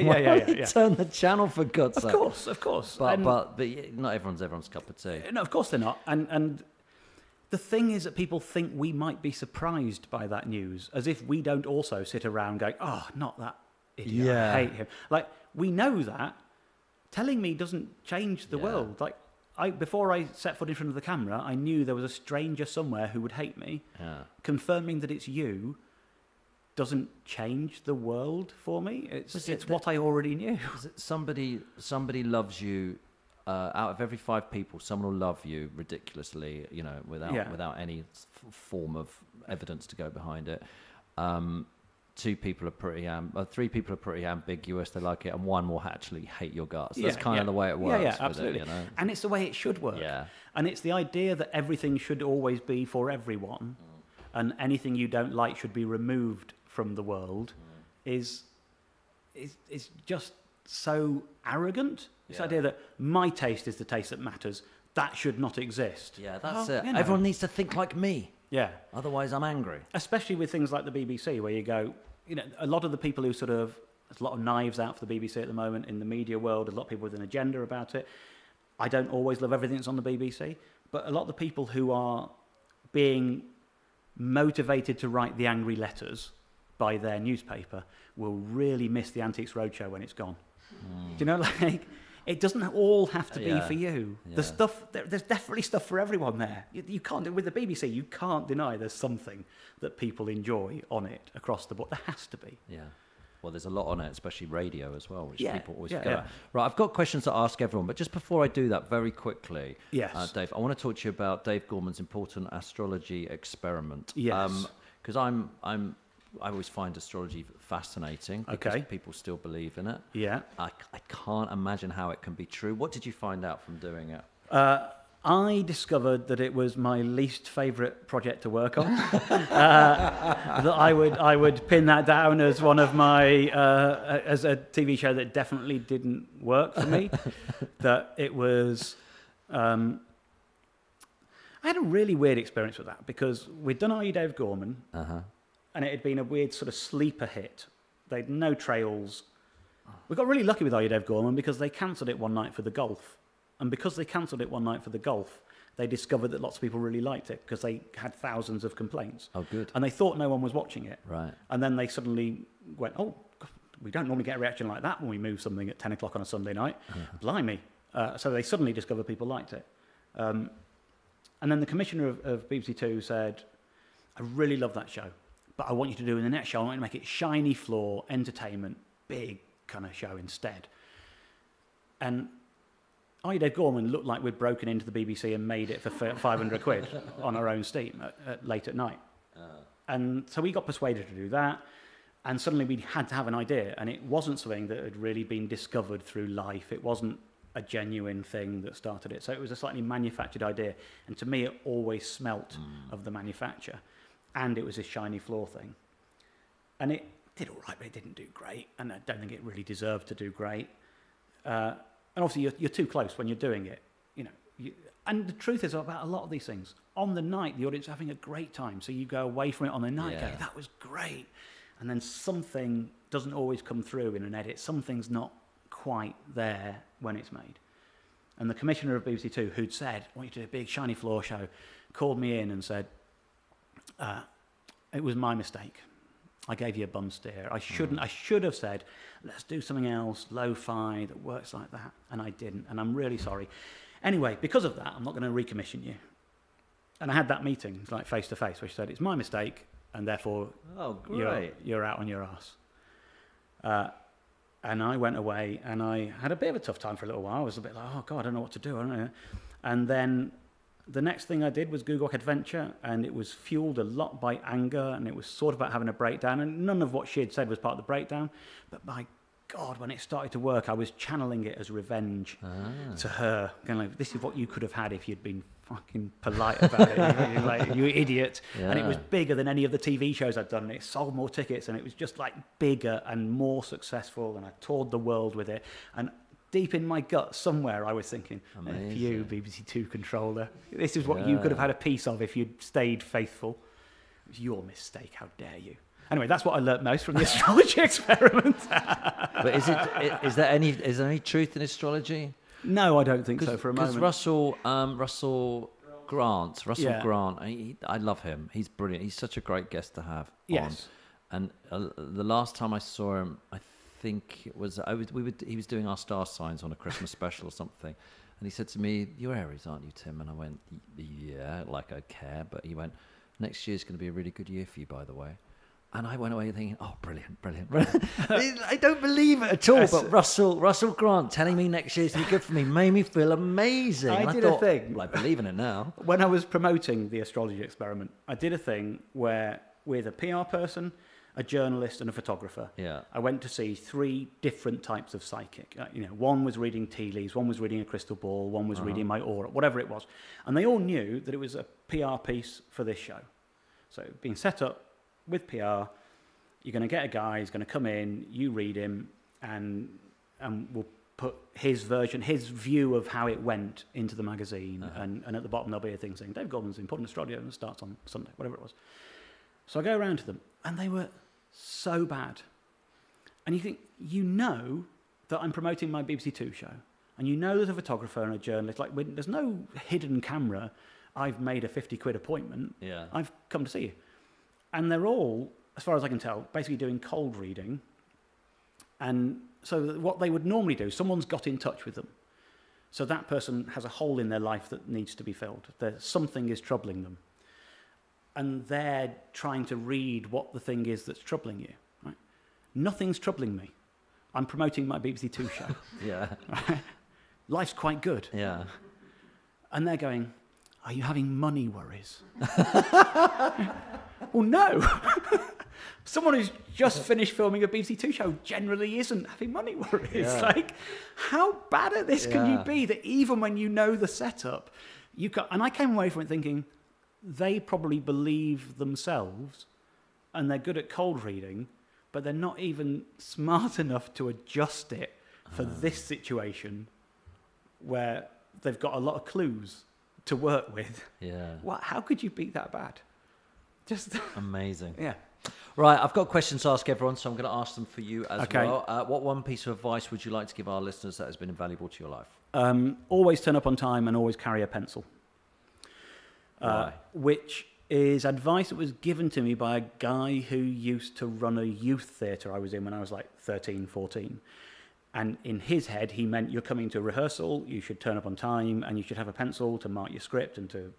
Turn the channel, for God's sake. Of course. But not everyone's cup of tea. No, of course they're not. And the thing is that people think we might be surprised by that news, as if we don't also sit around going, oh, not that idiot, I hate him. Like, we know that. Telling me doesn't change the world. Like, before I set foot in front of the camera, I knew there was a stranger somewhere who would hate me. Confirming that it's you doesn't change the world for me. It's what I already knew. Somebody loves you. Out of every 5 people, someone will love you ridiculously, without any form of evidence to go behind it. 2 people are pretty 3 people are pretty ambiguous. They like it, and 1 will actually hate your guts. That's kind of the way it works. Yeah, absolutely. And it's the way it should work. Yeah. And it's the idea that everything should always be for everyone, and anything you don't like should be removed from the world is just so arrogant. This idea that my taste is the taste that matters, that should not exist. Yeah, that's it. Everyone needs to think like me. Yeah. Otherwise, I'm angry. Especially with things like the BBC, where you go, a lot of the people who there's a lot of knives out for the BBC at the moment in the media world, a lot of people with an agenda about it. I don't always love everything that's on the BBC, but a lot of the people who are being motivated to write the angry letters by their newspaper will really miss the Antiques Roadshow when it's gone. Do you know, like, it doesn't all have to be for you. Yeah. The stuff, there's definitely stuff for everyone there. You can't do with the BBC. You can't deny there's something that people enjoy on it across the board. There has to be. Yeah. Well, there's a lot on it, especially radio as well, which people always forget about. Right, I've got questions to ask everyone, but just before I do that, very quickly, Dave, I want to talk to you about Dave Gorman's important astrology experiment. Yes. Because I always find astrology fascinating because people still believe in it. Yeah. I can't imagine how it can be true. What did you find out from doing it? I discovered that it was my least favourite project to work on. That I would pin that down as one of my as a TV show that definitely didn't work for me. That it was. I had a really weird experience with that because we'd done Are You Dave Gorman, and it had been a weird sort of sleeper hit. They'd no trails. We got really lucky with Are You Dave Gorman because they cancelled it one night for the golf. And because they cancelled it one night for the golf, they discovered that lots of people really liked it because they had thousands of complaints. Oh, good. And they thought no one was watching it. Right. And then they suddenly went, oh, God, we don't normally get a reaction like that when we move something at 10 o'clock on a Sunday night. Blimey. So they suddenly discovered people liked it. And then the commissioner of BBC Two said, I really love that show, but I want you to do in the next show, I want you to make it shiny floor, entertainment, big kind of show instead. And Are You Dave Gorman looked like we'd broken into the BBC and made it for 500 quid on our own steam late at night. And so we got persuaded to do that, and suddenly we had to have an idea, and it wasn't something that had really been discovered through life. It wasn't a genuine thing that started it. So it was a slightly manufactured idea, and to me it always smelt of the manufacture, and it was a shiny floor thing. And it did all right, but it didn't do great, and I don't think it really deserved to do great. And obviously, you're too close when you're doing it, you know. And the truth is about a lot of these things. On the night, the audience is having a great time, so you go away from it on the night, go, that was great. And then something doesn't always come through in an edit. Something's not quite there when it's made. And the commissioner of BBC Two, who'd said, I want you to do a big shiny floor show, called me in and said, it was my mistake. I gave you a bum steer. I should have said, let's do something else, lo-fi, that works like that. And I didn't, and I'm really sorry. Anyway, because of that, I'm not going to recommission you. And I had that meeting, like face-to-face, where she said, it's my mistake, and therefore you're out on your arse. And I went away, and I had a bit of a tough time for a little while. I was a bit like, oh, God, I don't know what to do. I don't know. And then the next thing I did was Google Adventure, and it was fueled a lot by anger, and it was sort of about having a breakdown, and none of what she had said was part of the breakdown. But my God, when it started to work, I was channeling it as revenge to her. Kind of like, this is what you could have had if you'd been fucking polite about it. Like, you idiot. Yeah. And it was bigger than any of the TV shows I'd done. It sold more tickets, and it was just like bigger and more successful, and I toured the world with it. And deep in my gut, somewhere, I was thinking, if you, BBC Two controller, this is what you could have had a piece of if you'd stayed faithful. It was your mistake, how dare you. Anyway, that's what I learnt most from the astrology experiment. But is there any truth in astrology? No, I don't think so for a moment. Because Russell Grant, I love him. He's brilliant. He's such a great guest to have on. And the last time I saw him, I think it was he was doing our star signs on a Christmas special or something, and he said to me, "You're Aries, aren't you, Tim?" And I went, "Yeah, like I care." But he went, "Next year's going to be a really good year for you, by the way." And I went away thinking, "Oh, brilliant!" I don't believe it at all. But Russell Grant telling me next year's going to be good for me made me feel amazing. I did a thing. Well, I believe in it now. When I was promoting the astrology experiment, I did a thing where, with a PR person, a journalist, and a photographer, I went to see 3 different types of psychic. One was reading tea leaves, one was reading a crystal ball, one was reading my aura, whatever it was. And they all knew that it was a PR piece for this show. So being set up with PR, you're going to get a guy, he's going to come in, you read him, and we'll put his version, his view of how it went into the magazine, and at the bottom there'll be a thing saying, Dave Gorman's important astrologer, and it starts on Sunday, whatever it was. So I go around to them, and they were so bad. And you think, that I'm promoting my BBC Two show, and there's a photographer and a journalist, like, there's no hidden camera, I've made a 50 quid appointment, I've come to see you. And they're all as far as I can tell, basically doing cold reading. And so what they would normally do, someone's got in touch with them. So that person has a hole in their life that needs to be filled. Something is troubling them. And they're trying to read what the thing is that's troubling you. Right? Nothing's troubling me. I'm promoting my BBC Two show. Yeah. Right? Life's quite good. Yeah. And they're going, are you having money worries? Well, no. Someone who's just finished filming a BBC Two show generally isn't having money worries. Yeah. Like, how bad at this can you be that even when you know the setup, you can... And I came away from it thinking, they probably believe themselves and they're good at cold reading, but they're not even smart enough to adjust it for this situation where they've got a lot of clues to work with. Yeah. How could you be that bad? Just amazing. Yeah. Right, I've got questions to ask everyone, so I'm going to ask them for you as Okay. well. What one piece of advice would you like to give our listeners that has been invaluable to your life? Always turn up on time and always carry a pencil. Why? Which is advice that was given to me by a guy who used to run a youth theatre I was in when I was like 13, 14. And in his head, he meant you're coming to a rehearsal, you should turn up on time, and you should have a pencil to mark your script and to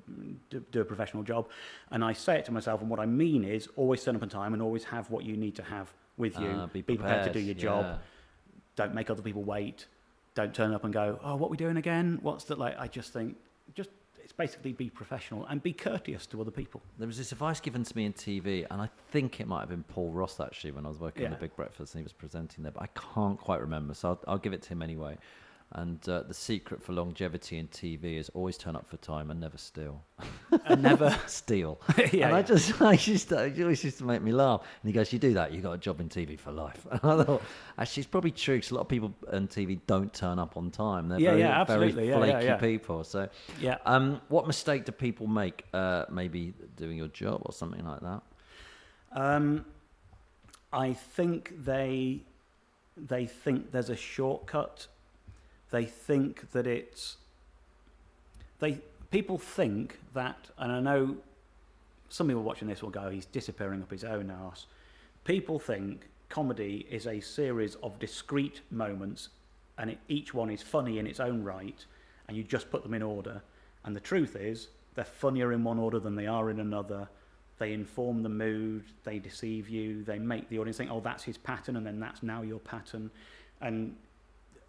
do a professional job. And I say it to myself, and what I mean is always turn up on time and always have what you need to have with you. Be prepared to do your job. Don't make other people wait. Don't turn up and go, oh, what are we doing again? What's that like? I just think, it's basically be professional and be courteous to other people. There was this advice given to me in TV, and I think it might have been Paul Ross, actually, when I was working on The Big Breakfast, and he was presenting there, but I can't quite remember, so I'll give it to him anyway. And the secret for longevity in TV is always turn up for time and never steal. And never steal. Yeah, and it always used to make me laugh. And he goes, you do that, you got a job in TV for life. And I thought, actually, it's probably true, because a lot of people on TV don't turn up on time. They're very flaky people. So, what mistake do people make? Maybe doing your job or something like that? I think they think there's a shortcut. They think that people think that, and I know some people watching this will go, he's disappearing up his own arse. People think comedy is a series of discrete moments, and each one is funny in its own right, and you just put them in order. And the truth is, they're funnier in one order than they are in another. They inform the mood, they deceive you, they make the audience think, oh, that's his pattern, and then that's now your pattern. And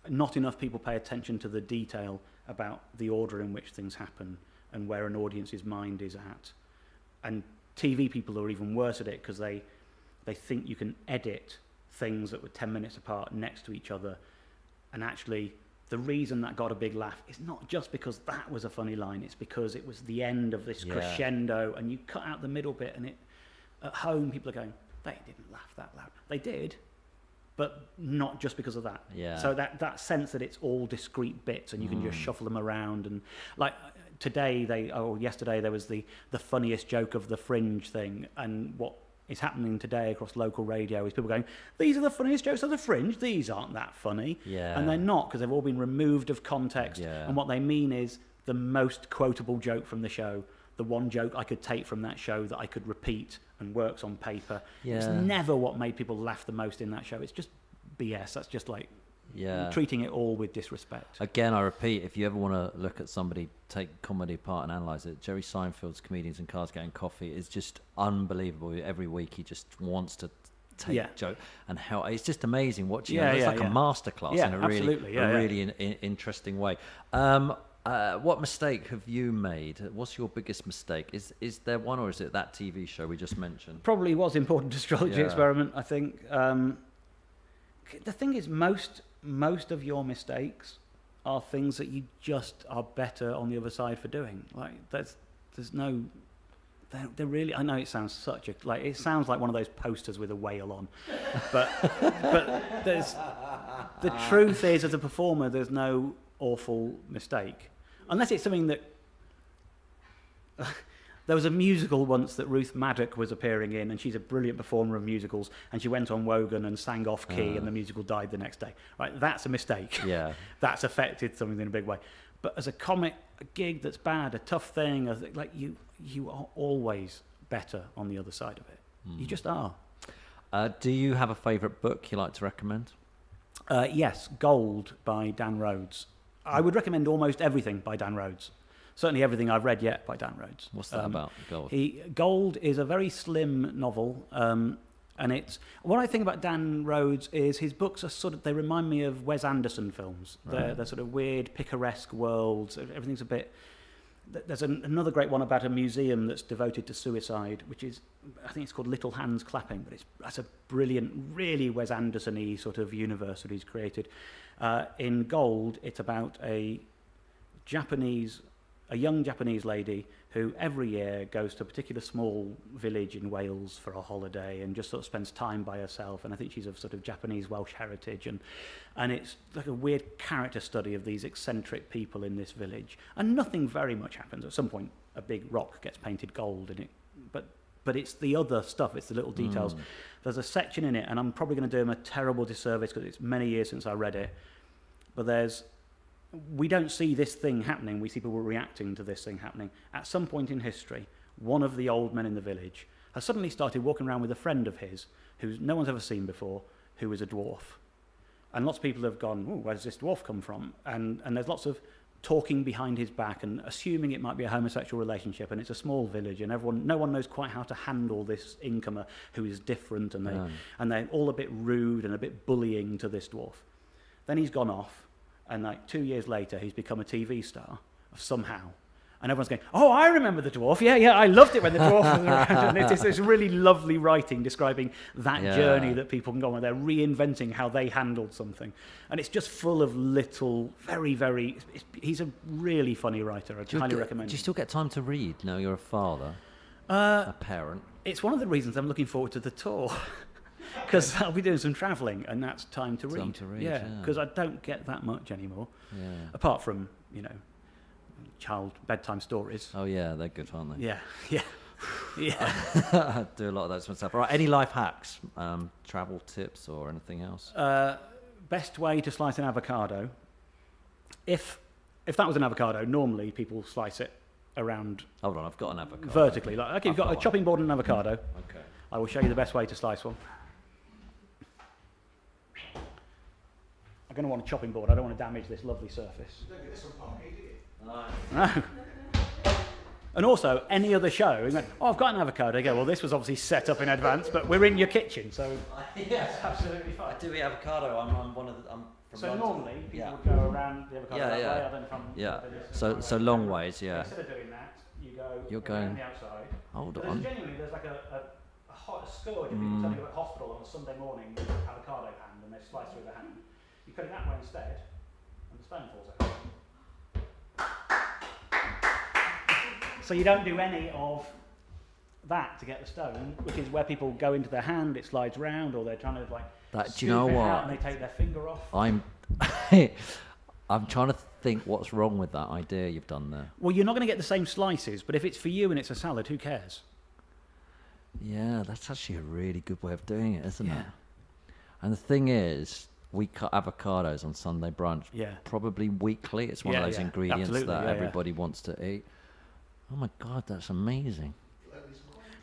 not enough people pay attention to the detail about the order in which things happen and where an audience's mind is at. And TV people are even worse at it, because they think you can edit things that were 10 minutes apart next to each other. And actually, the reason that got a big laugh is not just because that was a funny line, it's because it was the end of this crescendo, and you cut out the middle bit, and at home people are going, they didn't laugh that loud. They did, but not just because of that. Yeah. So that sense that it's all discrete bits and you can just shuffle them around. And like yesterday there was the funniest joke of the Fringe thing, and what is happening today across local radio is people going, these are the funniest jokes of the Fringe, these aren't that funny. Yeah. And they're not, because they've all been removed of context. Yeah. And what they mean is the most quotable joke from the show, the one joke I could take from that show that I could repeat and works on paper. Yeah. It's never what made people laugh the most in that show. It's just BS. That's just like treating it all with disrespect. Again, I repeat, if you ever want to look at somebody take comedy apart and analyse it, Jerry Seinfeld's Comedians in Cars Getting Coffee is just unbelievable. Every week he just wants to take joke and how it's just amazing watching it. It's like a masterclass in a really interesting way. What mistake have you made? What's your biggest mistake? Is there one, or is it that TV show we just mentioned? Probably was Important Astrology Experiment, I think. The thing is, most of your mistakes are things that you just are better on the other side for doing. Like there's no... They're really... I know it sounds it sounds like one of those posters with a whale on. But there's... The truth is, as a performer, there's no awful mistake. Unless it's something that... There was a musical once that Ruth Maddock was appearing in, and she's a brilliant performer of musicals, and she went on Wogan and sang off key, and the musical died the next day. Right, that's a mistake. Yeah. That's affected something in a big way. But as a comic, a gig that's bad, a tough thing, like you are always better on the other side of it. You just are. Do you have a favourite book you like to recommend? Yes, Gold by Dan Rhodes. I would recommend almost everything by Dan Rhodes. Certainly everything I've read yet by Dan Rhodes. What's that about, Gold? Gold is a very slim novel, and it's what I think about Dan Rhodes is his books are they remind me of Wes Anderson films. Right. They're sort of weird, picaresque worlds. Everything's a bit. There's another great one about a museum that's devoted to suicide, which is, I think it's called Little Hands Clapping, but that's a brilliant, really Wes Anderson-y sort of universe that he's created. In Gold, it's about a young Japanese lady who every year goes to a particular small village in Wales for a holiday and just sort of spends time by herself. And I think she's of sort of Japanese Welsh heritage. And it's like a weird character study of these eccentric people in this village. And nothing very much happens. At some point, a big rock gets painted gold in it. But it's the other stuff, it's the little details. There's a section in it, and I'm probably going to do him a terrible disservice because it's many years since I read it. But we don't see this thing happening, we see people reacting to this thing happening. At some point in history, one of the old men in the village has suddenly started walking around with a friend of his, who no one's ever seen before, who is a dwarf. And lots of people have gone, oh, where does this dwarf come from? And there's lots of talking behind his back and assuming it might be a homosexual relationship, and it's a small village, and no one knows quite how to handle this incomer who is different, and they're all a bit rude and a bit bullying to this dwarf. Then he's gone off, and like 2 years later, he's become a TV star somehow. And everyone's going, oh, I remember the dwarf. Yeah, I loved it when the dwarf was around. And it's really lovely writing describing that journey that people can go on. They're reinventing how they handled something. And it's just full of little, very, very... he's a really funny writer. I highly recommend it. Do you still get time to read now you're a father, a parent? It's one of the reasons I'm looking forward to the tour. Because I'll be doing some travelling, and that's time to read. Time to read, yeah. Because I don't get that much anymore. Yeah. Apart from, child bedtime stories. Oh yeah, they're good, aren't they? Yeah. I do a lot of those myself. All right, any life hacks, travel tips, or anything else? Best way to slice an avocado. If that was an avocado, normally people slice it around. Hold on, I've got an avocado. Vertically, you've got a chopping board and an avocado. Okay. I will show you the best way to slice one. I'm going to want a chopping board. I don't want to damage this lovely surface. You don't get this on parquet, do you? No. And also, any other show, I've got an avocado. I go, well, this was obviously set up in advance, but we're in your kitchen, so yes, absolutely fine. I do eat avocado. I'm one of the. I'm from so London. normally people would go around the avocado that way, and then from So long ways, yeah. Instead of doing that, You're going around the outside. Hold but on. There's like a scourge of people turning up at hospital on a Sunday morning with avocado hand, and they slice through the hand. You cut it that way instead, and the stone falls out. So you don't do any of that to get the stone, which is where people go into their hand, it slides round, or they're trying to do you know what? Out and they take their finger off. I'm trying to think what's wrong with that idea you've done there. Well, you're not going to get the same slices, but if it's for you and it's a salad, who cares? Yeah, that's actually a really good way of doing it, isn't it? And the thing is, we cut avocados on Sunday brunch, probably weekly. It's one of those ingredients that everybody wants to eat. Oh my God, that's amazing.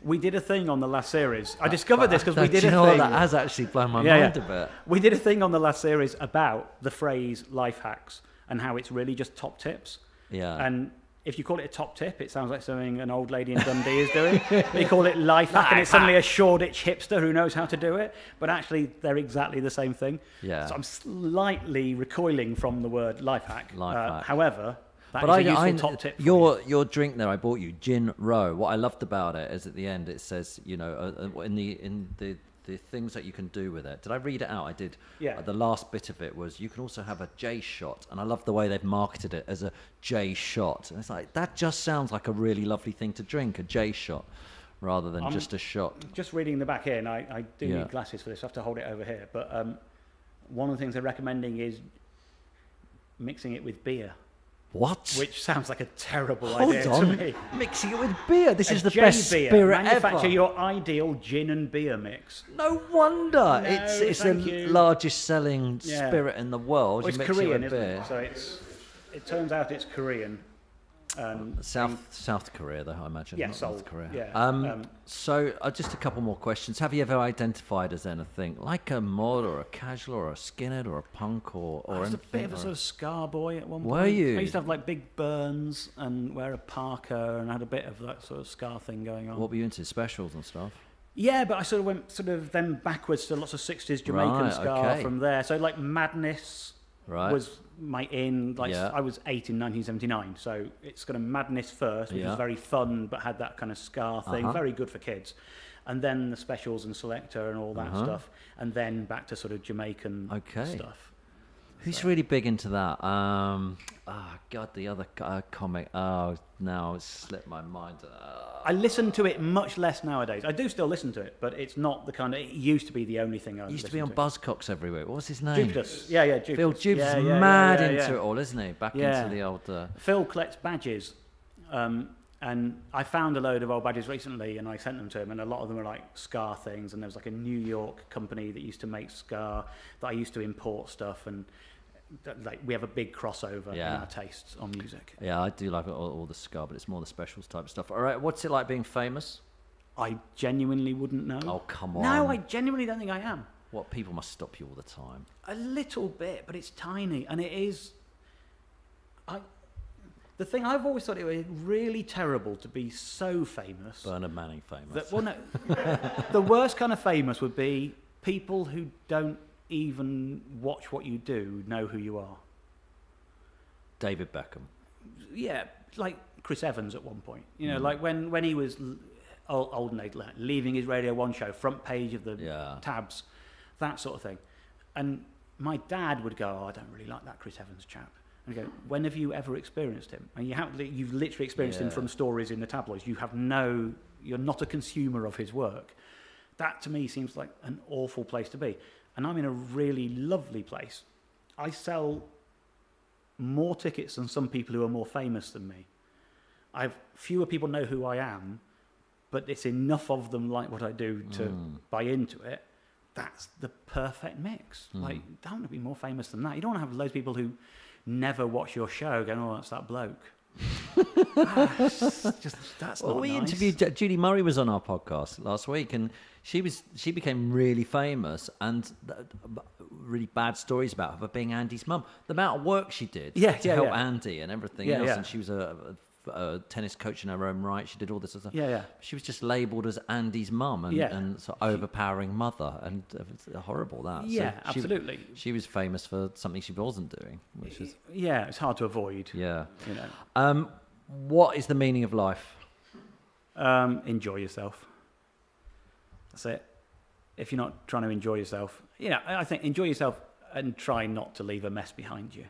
We did a thing on the last series. I discovered this because we did a thing. That has actually blown my mind a bit. We did a thing on the last series about the phrase life hacks and how it's really just top tips. Yeah. And if you call it a top tip, it sounds like something an old lady in Dundee is doing. They call it life hack, and it's suddenly a Shoreditch hipster who knows how to do it. But actually, they're exactly the same thing. Yeah. So I'm slightly recoiling from the word life hack. Hack. However, that is a useful top tip. Your drink there, I bought you gin roe. What I loved about it is at the end it says, in the things that you can do with it. Did I read it out? I did. Yeah. The last bit of it was you can also have a J shot, and I love the way they've marketed it as a J shot. And it's like that just sounds like a really lovely thing to drink, a J shot, rather than just a shot. Just reading the back here, and I do need glasses for this. I have to hold it over here. But one of the things they're recommending is mixing it with beer. What? Which sounds like a terrible idea to me. Mixing it with beer. This is the best spirit Manufacture ever. your ideal gin and beer mix. No wonder. It's the largest selling spirit in the world. Well, it's Korean, isn't it? So it turns out it's Korean. South Korea, though, I imagine. Yeah, not Seoul. North Korea. Yeah. So, just a couple more questions. Have you ever identified as anything like a mod or a casual or a skinhead or a punk or I was anything? a bit of a sort of scar boy at one point. Were you? I used to have like big burns and wear a parka and had a bit of that sort of scar thing going on. What were you into? Specials and stuff? Yeah, but I sort of went then backwards to lots of 60s Jamaican ska from there. So like Madness was my in. Like I was 8 in 1979, so it's kind of Madness first, which was very fun, but had that kind of ska thing, very good for kids. And then the Specials and Selector and all that stuff, and then back to sort of Jamaican stuff. Who's really big into that? God, the other comic. Oh, now it's slipped my mind. I listen to it much less nowadays. I do still listen to it, but it's not the kind of... It used to be the only thing I used to be on Buzzcocks every week. What was his name? Jupiter's. Yeah, Jupiter's. Phil Jupiter's mad into it all, isn't he? Back into the old... Phil collects badges, and I found a load of old badges recently, and I sent them to him, and a lot of them are like Scar things, and there was like a New York company that used to make Scar, that I used to import stuff, and... like we have a big crossover in our tastes on music. Yeah, I do like all the ska, but it's more the Specials type stuff. All right, what's it like being famous? I genuinely wouldn't know. Oh, come on. No, I genuinely don't think I am. What, people must stop you all the time? A little bit, but it's tiny, and it is... The thing, I've always thought it was really terrible to be so famous. Bernard Manning famous. The worst kind of famous would be people who don't even watch what you do know who you are. David Beckham. Yeah, like Chris Evans at one point. You know, like when he was old and leaving his Radio 1 show, front page of the tabs, that sort of thing. And my dad would go, "Oh, I don't really like that Chris Evans chap." And I go, "When have you ever experienced him?" And you've literally experienced him from stories in the tabloids. You're not a consumer of his work. That to me seems like an awful place to be. And I'm in a really lovely place. I sell more tickets than some people who are more famous than me. Fewer people know who I am, but it's enough of them like what I do to buy into it. That's the perfect mix. Like, you don't want to be more famous than that. You don't want to have loads of people who never watch your show going, "Oh, that's that bloke." That's not we nice. interviewed Judy Murray was on our podcast last week, and she became really famous, and really bad stories about her for being Andy's mum. The amount of work she did to help Andy and everything else, and she was a tennis coach in her own right. She did all this stuff. She was just labelled as Andy's mum and sort of overpowering mother, and it's horrible that. Yeah, so absolutely. She was famous for something she wasn't doing, which is it's hard to avoid. Yeah, you know. What is the meaning of life? Enjoy yourself. That's it. If you're not trying to enjoy yourself, I think enjoy yourself and try not to leave a mess behind you.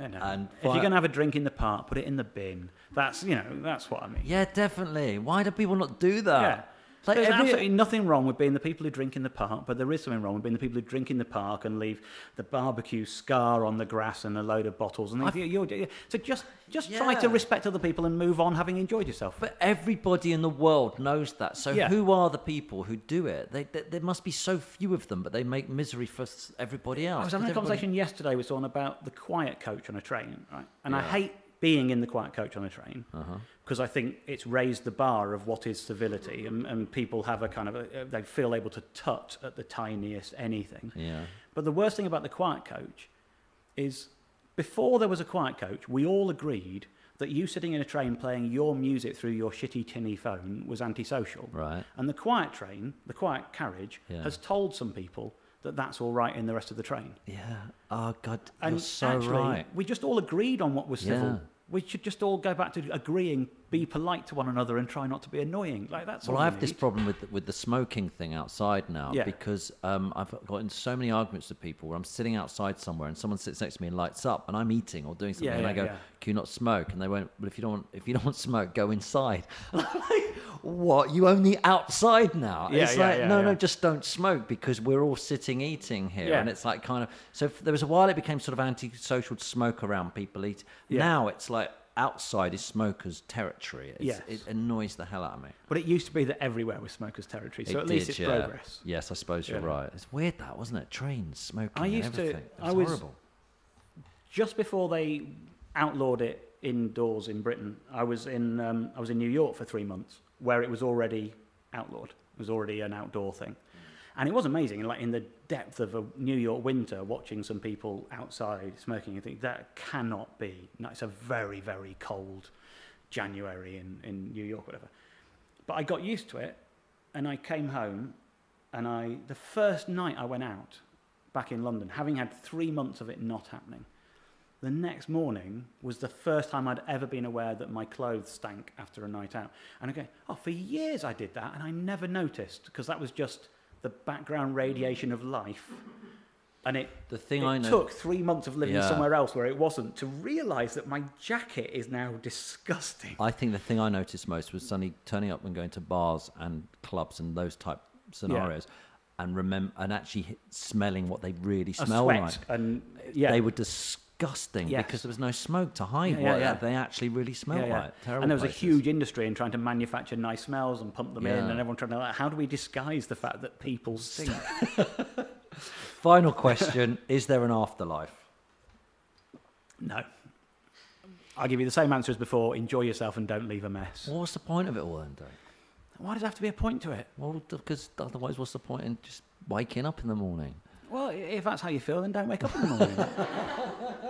And if you're going to have a drink in the park, put it in the bin. That's what I mean. Yeah, definitely. Why do people not do that? Yeah. Like there's absolutely nothing wrong with being the people who drink in the park, but there is something wrong with being the people who drink in the park and leave the barbecue scar on the grass and a load of bottles. And so just try to respect other people and move on, having enjoyed yourself. But everybody in the world knows that. So who are the people who do it? There must be so few of them, but they make misery for everybody else. I was having a conversation yesterday with someone about the quiet coach on a train, right? And I hate being in the quiet coach on a train because I think it's raised the bar of what is civility, and people have a kind of they feel able to tut at the tiniest anything. Yeah. But the worst thing about the quiet coach is before there was a quiet coach, we all agreed that you sitting in a train playing your music through your shitty tinny phone was antisocial. Right. And the quiet train, the quiet carriage, has told some people that that's all right in the rest of the train. Yeah. Oh, God, you're so actually, right. We just all agreed on what was civil. We should just all go back to agreeing, be polite to one another, and try not to be annoying. Like that's. Well, I have this problem with the smoking thing outside now because I've got in so many arguments with people where I'm sitting outside somewhere and someone sits next to me and lights up, and I'm eating or doing something, and I go, "Can you not smoke?" And they went, "But if you don't want smoke, go inside." And I'm like, "What? You only outside now?" It's no, just don't smoke because we're all sitting eating here, and it's like kind of. So there was a while it became sort of antisocial to smoke around people eat. Now it's like outside is smokers' territory. It annoys the hell out of me. But it used to be that everywhere was smokers' territory, so at least it's progress. Yes, I suppose you're right. It's weird that, wasn't it? Trains, smoking, and everything. It was horrible. Just before they outlawed it indoors in Britain. I was in New York for 3 months, where it was already outlawed. It was already an outdoor thing. And it was amazing, like in the depth of a New York winter, watching some people outside smoking, you think that cannot be. No, it's a very, very cold January in New York, whatever. But I got used to it, and I came home, and the first night I went out back in London, having had 3 months of it not happening, the next morning was the first time I'd ever been aware that my clothes stank after a night out. And I go, oh, for years I did that, and I never noticed, because that was just the background radiation of life. And it took 3 months of living somewhere else where it wasn't to realise that my jacket is now disgusting. I think the thing I noticed most was suddenly turning up and going to bars and clubs and those type scenarios, and actually smelling what they really smell like. And they were disgusting because there was no smoke to hide what they actually really smelled like. Terrible and there was places. a huge industry in trying to manufacture nice smells and pump them in, and everyone trying to like, how do we disguise the fact that people stink? Final question: is there an afterlife? No. I'll give you the same answer as before. Enjoy yourself and don't leave a mess. Well, what's the point of it all then, Dave? Why does there have to be a point to it? Well, because otherwise, what's the point in just waking up in the morning? Well, if that's how you feel, then don't wake up in the morning.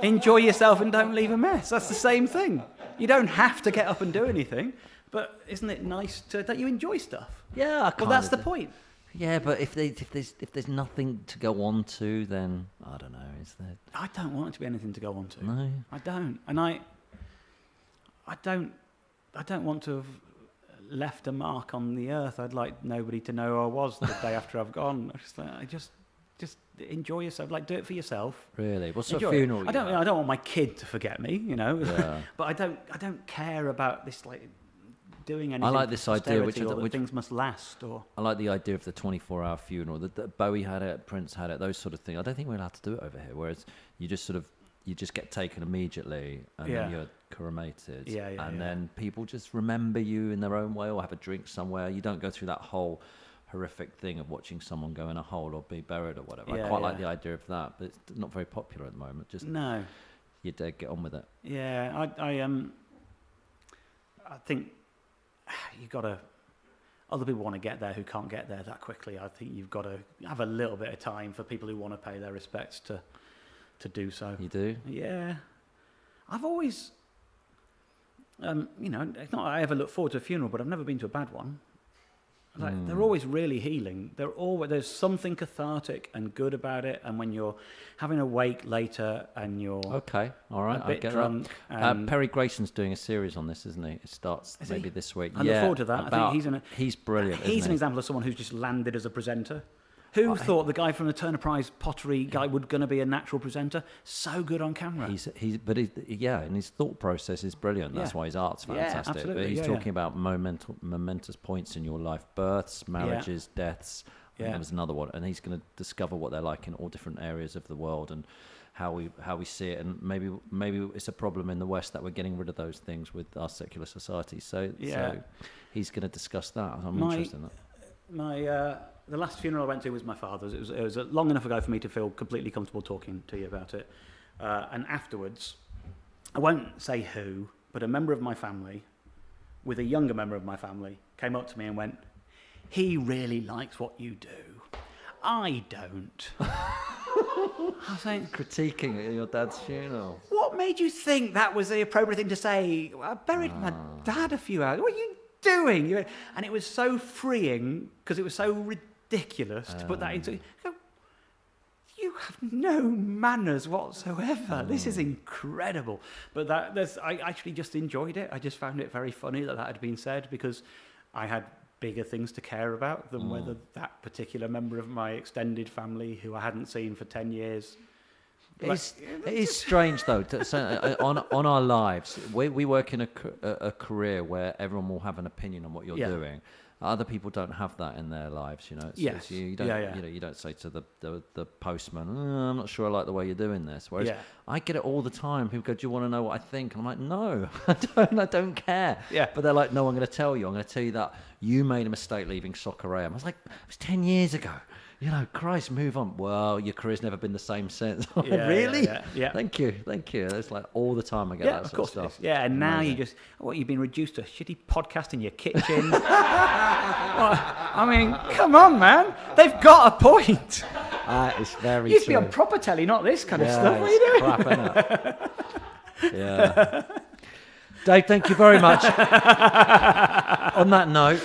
Enjoy yourself and don't leave a mess. That's the same thing. You don't have to get up and do anything, but isn't it nice that you enjoy stuff? Yeah, well, that's the point. Yeah, but if there's nothing to go on to, then I don't know. Is there? I don't want it to be anything to go on to. No, I don't, and I don't want to have left a mark on the earth. I'd like nobody to know who I was the day after I've gone. I just enjoy yourself. Like, do it for yourself. Really? What sort of funeral? I don't want my kid to forget me, you know. Yeah. But I don't care about this like doing anything. I like this idea, which things must last. Or I like the idea of the 24-hour funeral. That Bowie had it, Prince had it, those sort of things. I don't think we're allowed to do it over here. Whereas you just get taken immediately and then you're cremated. And then people just remember you in their own way or have a drink somewhere. You don't go through that whole horrific thing of watching someone go in a hole or be buried or whatever. I quite like the idea of that, but it's not very popular at the moment. Just no, you're dead, get on with it. Yeah, I think you got to. Other people want to get there who can't get there that quickly. I think you've got to have a little bit of time for people who want to pay their respects to do so. You do? Yeah. I've always, it's not I ever look forward to a funeral, but I've never been to a bad one. Like, they're always really healing. There's something cathartic and good about it. And when you're having a wake later and you're okay, all right, a bit I get drunk. that. Perry Grayson's doing a series on this, isn't he? It starts maybe this week. I look forward to that. I think he's brilliant. He's an example of someone who's just landed as a prespresenter. Who thought the guy from the Turner Prize pottery guy would going to be a natural presenter? So good on camera. And his thought process is brilliant. That's why his art's fantastic. Absolutely. But he's talking about momentous points in your life: births, marriages, deaths. There was another one, and he's going to discover what they're like in all different areas of the world and how we see it. And maybe it's a problem in the West that we're getting rid of those things with our secular society. So he's going to discuss that. I'm interested in that. The last funeral I went to was my father's. It was long enough ago for me to feel completely comfortable talking to you about it. And afterwards, I won't say who, but a member of my family, with a younger member of my family, came up to me and went, "He really likes what you do. I don't." I was saying, critiquing at your dad's funeral. What made you think that was the appropriate thing to say? I buried my dad a few hours. What are you doing? And it was so freeing because it was so ridiculous to put that into. You have no manners whatsoever. This is incredible. But I actually just enjoyed it. I just found it very funny that had been said because I had bigger things to care about than whether that particular member of my extended family who I hadn't seen for 10 years. It is strange though. On our lives, we work in a career where everyone will have an opinion on what you're doing. Other people don't have that in their lives, you know. You don't say to the postman, "I'm not sure I like the way you're doing this." Whereas I get it all the time. People go, "Do you want to know what I think?" And I'm like, "No, I don't care." Yeah. But they're like, "No, I'm going to tell you. I'm going to tell you that you made a mistake leaving Soccer AM." I was like, "It was 10 years ago." You know, Christ, move on. Well, your career's never been the same since. Yeah, Really? Yeah. Thank you. It's like all the time I get that sort of stuff. Yeah, and now you just, you've been reduced to a shitty podcast in your kitchen. Well, I mean, come on, man. They've got a point. It's very You used to be true. on proper telly, not this kind of stuff. What are you doing? Crap, innit? Yeah. Dave, thank you very much. On that note,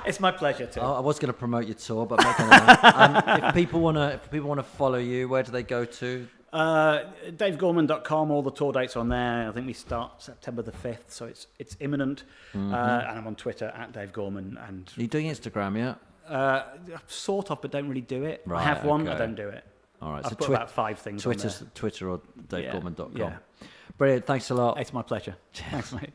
it's my pleasure too. I was going to promote your tour, but making that. If people want to follow you, where do they go to? DaveGorman.com. All the tour dates are on there. I think we start September the 5th, so it's imminent. And I'm on Twitter at Dave Gorman. And Are you doing Instagram yet? sort of, but don't really do it. Right, I have one, okay. I don't do it. All right. I've So put about 5 things on there. Twitter or DaveGorman.com. Yeah. Brilliant. Thanks a lot. It's my pleasure. Thanks, mate.